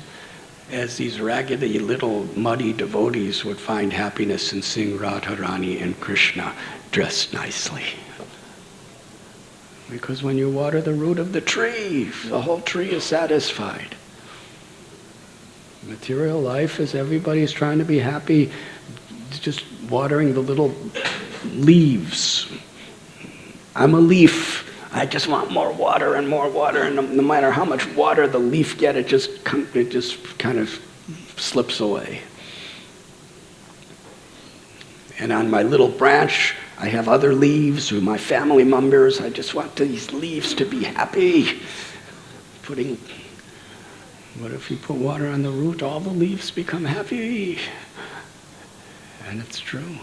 as these raggedy little muddy devotees would find happiness in seeing Radharani and Krishna dressed nicely. Because when you water the root of the tree, the whole tree is satisfied. Material life is everybody's trying to be happy, just watering the little leaves. I'm a leaf. I just want more water, and no matter how much water the leaf gets, it just kind of slips away. And on my little branch, I have other leaves with my family members. I just want these leaves to be happy. What if you put water on the root, all the leaves become happy? And it's true.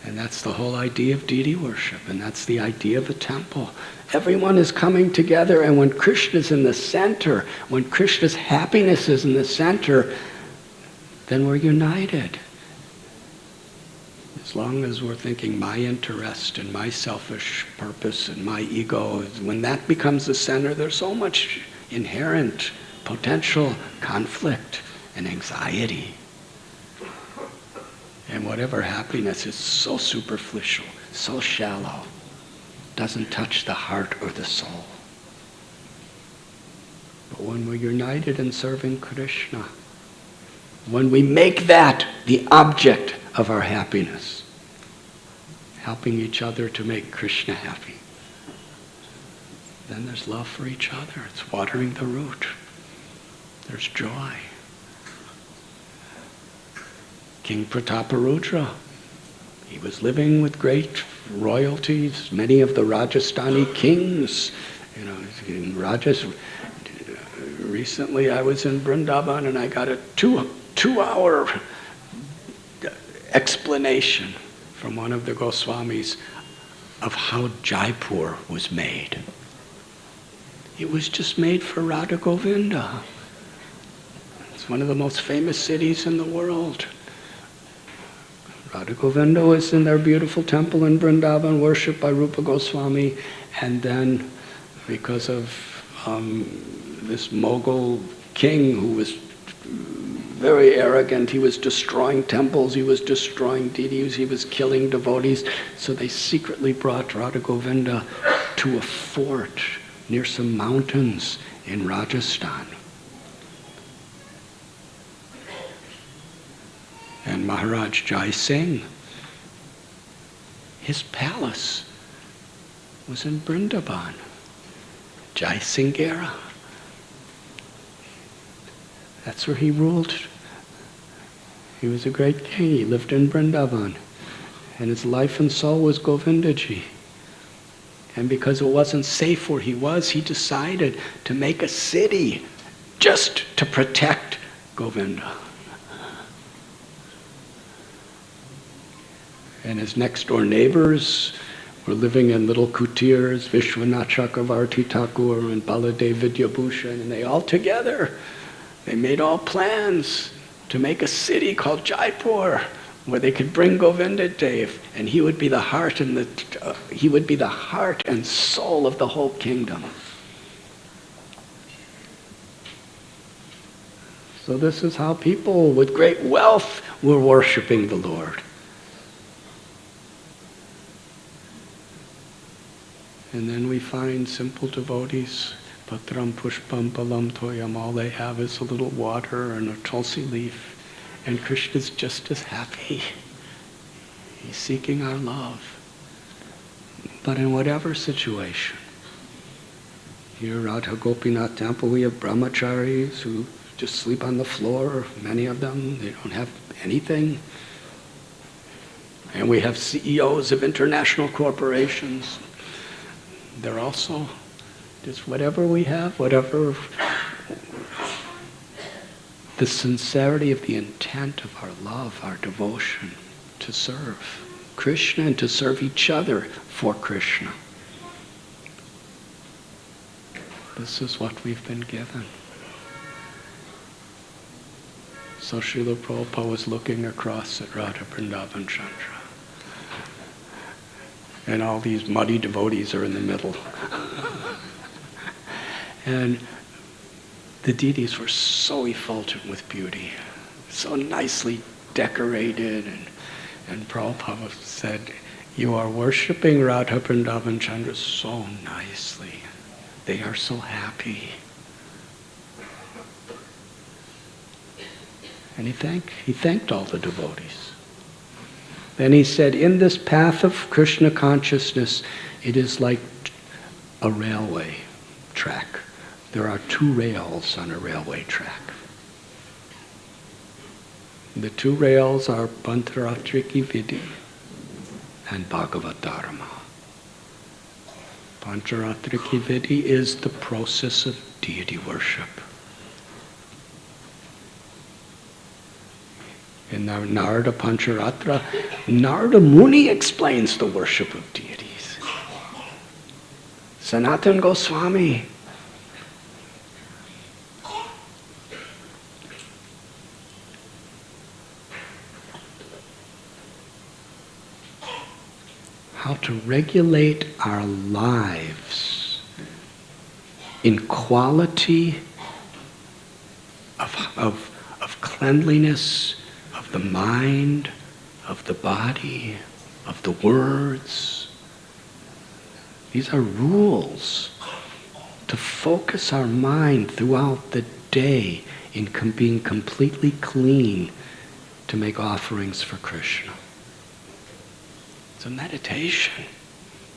And that's the whole idea of deity worship, and that's the idea of a temple. Everyone is coming together, and when Krishna's in the center, when Krishna's happiness is in the center, then we're united. As long as we're thinking my interest and my selfish purpose and my ego, when that becomes the center, there's so much inherent potential conflict and anxiety. And whatever happiness is so superficial, so shallow, doesn't touch the heart or the soul. But when we're united in serving Krishna, when we make that the object of our happiness, helping each other to make Krishna happy, then there's love for each other. It's watering the root. There's joy. King Prataparudra, he was living with great royalties. Many of the Rajasthani kings, in recently I was in Vrindavan and I got a two-hour explanation from one of the Goswamis of how Jaipur was made. It was just made for Radha Govinda. It's one of the most famous cities in the world. Radha Govinda was in their beautiful temple in Vrindavan, worshipped by Rupa Goswami, and then because of this Mughal king who was very arrogant, he was destroying temples, he was destroying deities, he was killing devotees, so they secretly brought Radha Govinda to a fort near some mountains in Rajasthan. And Maharaj Jai Singh, his palace was in Vrindavan, Jai Singhera. That's where he ruled. He was a great king. He lived in Vrindavan. And his life and soul was Govindaji. And because it wasn't safe where he was, he decided to make a city just to protect Govinda. And his next door neighbors were living in little kutirs, Vishwanath Chakravarti Thakur and Baladev Vidyabhushan, and they all together, they made all plans to make a city called Jaipur, where they could bring Govinda Dev, and he would be the heart and soul of the whole kingdom. So this is how people with great wealth were worshiping the Lord. And then we find simple devotees, patram pushpam palam toyam, all they have is a little water and a tulsi leaf. And Krishna's just as happy. He's seeking our love. But in whatever situation, here Radha Gopinath temple, we have brahmacharis who just sleep on the floor, many of them, they don't have anything. And we have CEOs of international corporations. They're also just whatever we have, whatever the sincerity of the intent of our love, our devotion to serve Krishna and to serve each other for Krishna. This is what we've been given. So Srila Prabhupada was looking across at Radha Vrindavan Chandra. And all these muddy devotees are in the middle. And the deities were so effulgent with beauty, so nicely decorated. And Prabhupada said, you are worshipping Radha Vrindavan Chandra so nicely. They are so happy. And he thanked all the devotees. Then he said, in this path of Krishna consciousness, it is like a railway track. There are two rails on a railway track. The two rails are Pancharatriki Vidhi and Bhagavatam. Pancharatriki Vidhi is the process of deity worship. In the Narada Pancharatra, Narada Muni explains the worship of deities. Sanatana Goswami, how to regulate our lives in quality of cleanliness, of the mind, of the body, of the words. These are rules to focus our mind throughout the day in being completely clean to make offerings for Krishna. It's a meditation.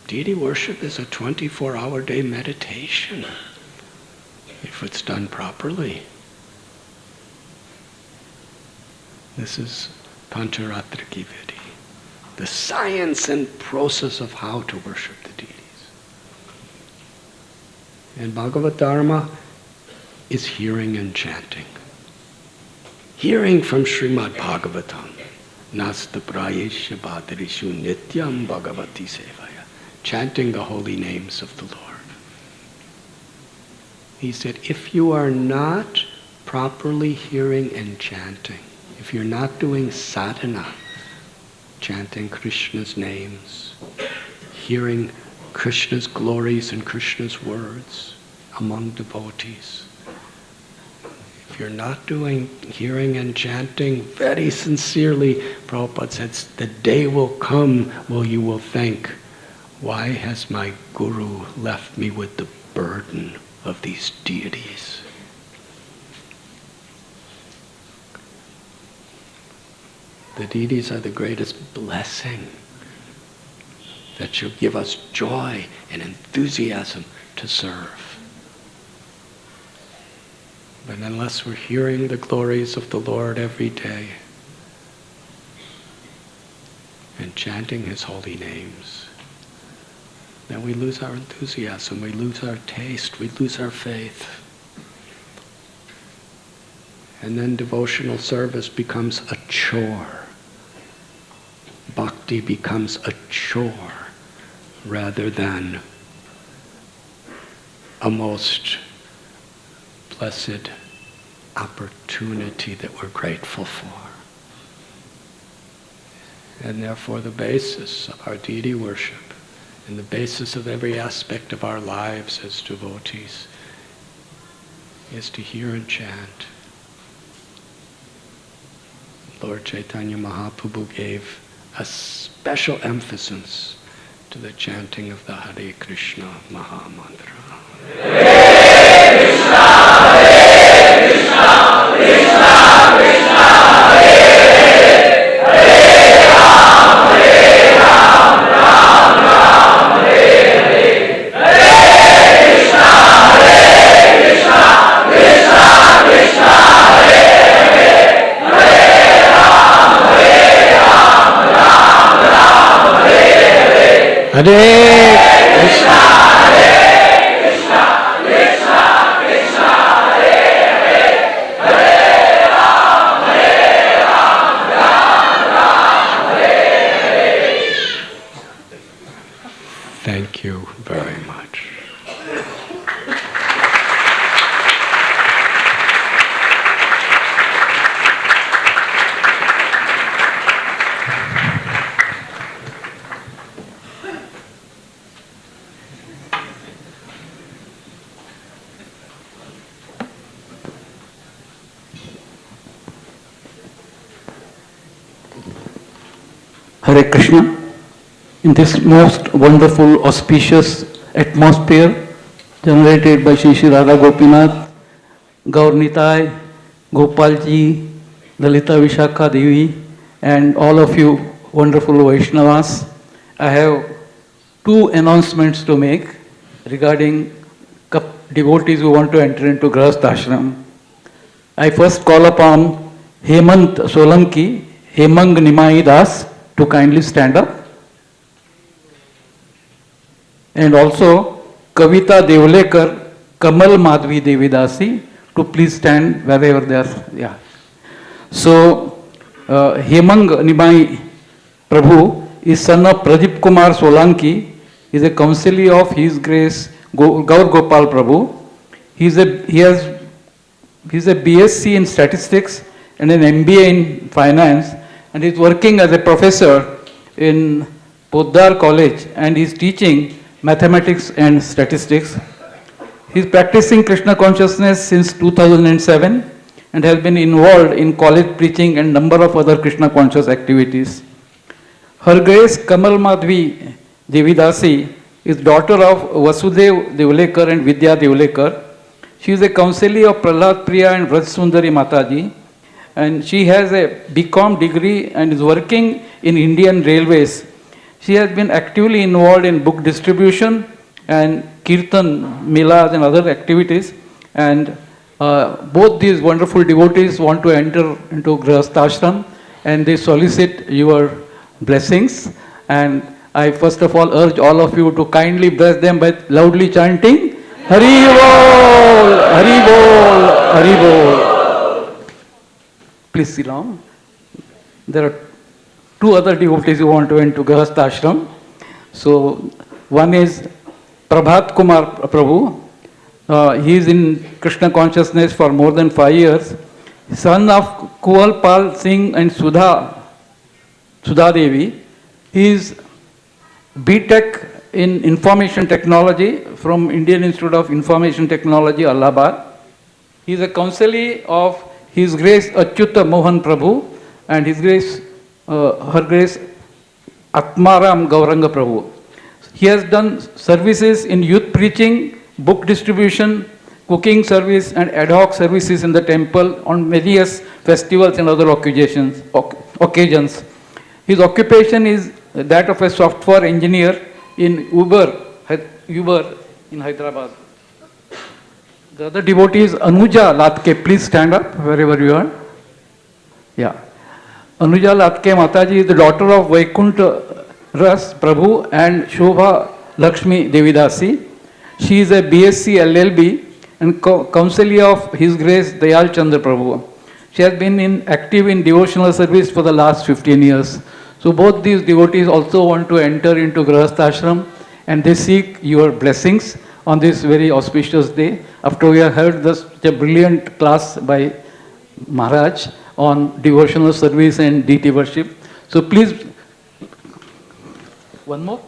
Deity worship is a 24-hour day meditation if it's done properly. This is Pancharatra ki Vidhi, the science and process of how to worship the deities. And Bhagavad Dharma is hearing and chanting. Hearing from Srimad Bhagavatam, Nasta Prayesha Bhadarishu Nityam Bhagavati Sevaya, chanting the holy names of the Lord. He said, if you are not properly hearing and chanting, if you're not doing sadhana, chanting Krishna's names, hearing Krishna's glories and Krishna's words among devotees, if you're not doing hearing and chanting very sincerely, Prabhupada says, the day will come where you will think, why has my guru left me with the burden of these deities? The deities are the greatest blessing that should give us joy and enthusiasm to serve. But unless we're hearing the glories of the Lord every day and chanting His holy names, then we lose our enthusiasm, we lose our taste, we lose our faith. And then devotional service becomes a chore. Bhakti becomes a chore rather than a most blessed opportunity that we're grateful for. And therefore the basis of our deity worship and the basis of every aspect of our lives as devotees is to hear and chant. Lord Chaitanya Mahaprabhu gave a special emphasis to the chanting of the Hare Krishna Maha Mantra. Hare Krishna, Hare Krishna, Krishna Krishna, Hare Hare, Hare Ram, Hare Ram, Ram Ram, Hare Hare. Hare Krishna, Hare Krishna, Krishna Krishna, Hare Hare, Hare Ram, Hare Ram, Ram Ram, Hare Hare. Hare Krishna, Hare Krishna, Krishna Krishna, Hare Hare, Hare Ram, Hare Ram, Ram Ram, Hare Hare. Thank you very much. Hare Krishna, in this most wonderful, auspicious atmosphere generated by Shri Shri Radha Gopinath, Gaur Nitai, Gopalji, Lalita Vishakha Devi, and all of you wonderful Vaishnavas, I have two announcements to make regarding devotees who want to enter into Grahastha Ashram. I first call upon Hemant Solanki, Hemang Nimai Das, to kindly stand up. And also Kavita Devlekar, Kamal Madhvi Devidasi, to please stand wherever they are. Yeah. So, Hemang Nimai Prabhu is son of Pradip Kumar Solanki, is a counsellor of His Grace Gaur Gopal Prabhu. He's a BSc in statistics and an MBA in finance, and he's working as a professor in Poddar College, and he's teaching mathematics and statistics. He's practicing Krishna consciousness since 2007 and has been involved in college preaching and number of other Krishna conscious activities. Her Grace Kamal Madhvi Devidasi is daughter of Vasudev Devlekar and Vidya Devlekar. She is a counselee of Prahlad Priya and Vraj Sundari Mataji, and she has a BCom degree and is working in Indian Railways. She has been actively involved in book distribution and Kirtan, Milas and other activities, and both these wonderful devotees want to enter into Grihasthashram and they solicit your blessings. And I first of all urge all of you to kindly bless them by loudly chanting Hari Bol, Hari Bol, Hari Bol. Please sit down. There are two other devotees who want to enter Grihasthashram. So one is Prabhat Kumar Prabhu. He is in Krishna consciousness for more than 5 years. Son of Kual Pal Singh and Sudha Devi. He is BTech in Information Technology from Indian Institute of Information Technology, Allahabad. He is a counselee of His Grace Achyuta Mohan Prabhu and His Grace, Her Grace Atmaram Gauranga Prabhu. He has done services in youth preaching, book distribution, cooking service and ad hoc services in the temple on various festivals and other occasions. His occupation is that of a software engineer in Uber in Hyderabad. The other devotee is Anuja Latke. Please stand up wherever you are. Yeah. Anuja Latke Mataji is the daughter of Vaikuntha Ras Prabhu and Shobha Lakshmi Devidasi. She is a BSc LLB and counselee of His Grace Dayal Chandra Prabhu. She has been active in devotional service for the last 15 years. So both these devotees also want to enter into Grihasthashram and they seek your blessings on this very auspicious day. After we have heard such a brilliant class by Maharaj on devotional service and deity worship. So please, one more.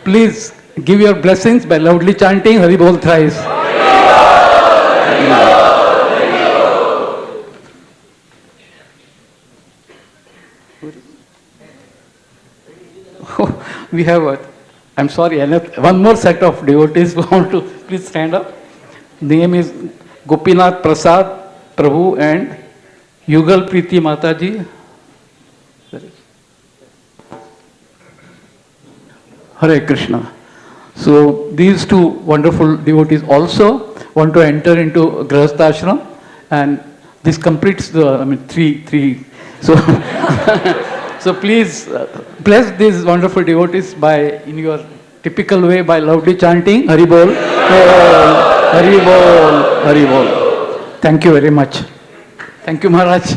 Please give your blessings by loudly chanting Hari Bol thrice. We have, I'm sorry, one more set of devotees who want to please stand up. The name is Gopinath Prasad Prabhu and Yugal Preeti Mataji. Hare Krishna. So these two wonderful devotees also want to enter into Grihasthashram, and this completes the, three. So, so please bless these wonderful devotees by, in your typical way, by loudly chanting Hari Bol, Hari Bol, Hari Bol. Thank you very much. Thank you, Maharaj.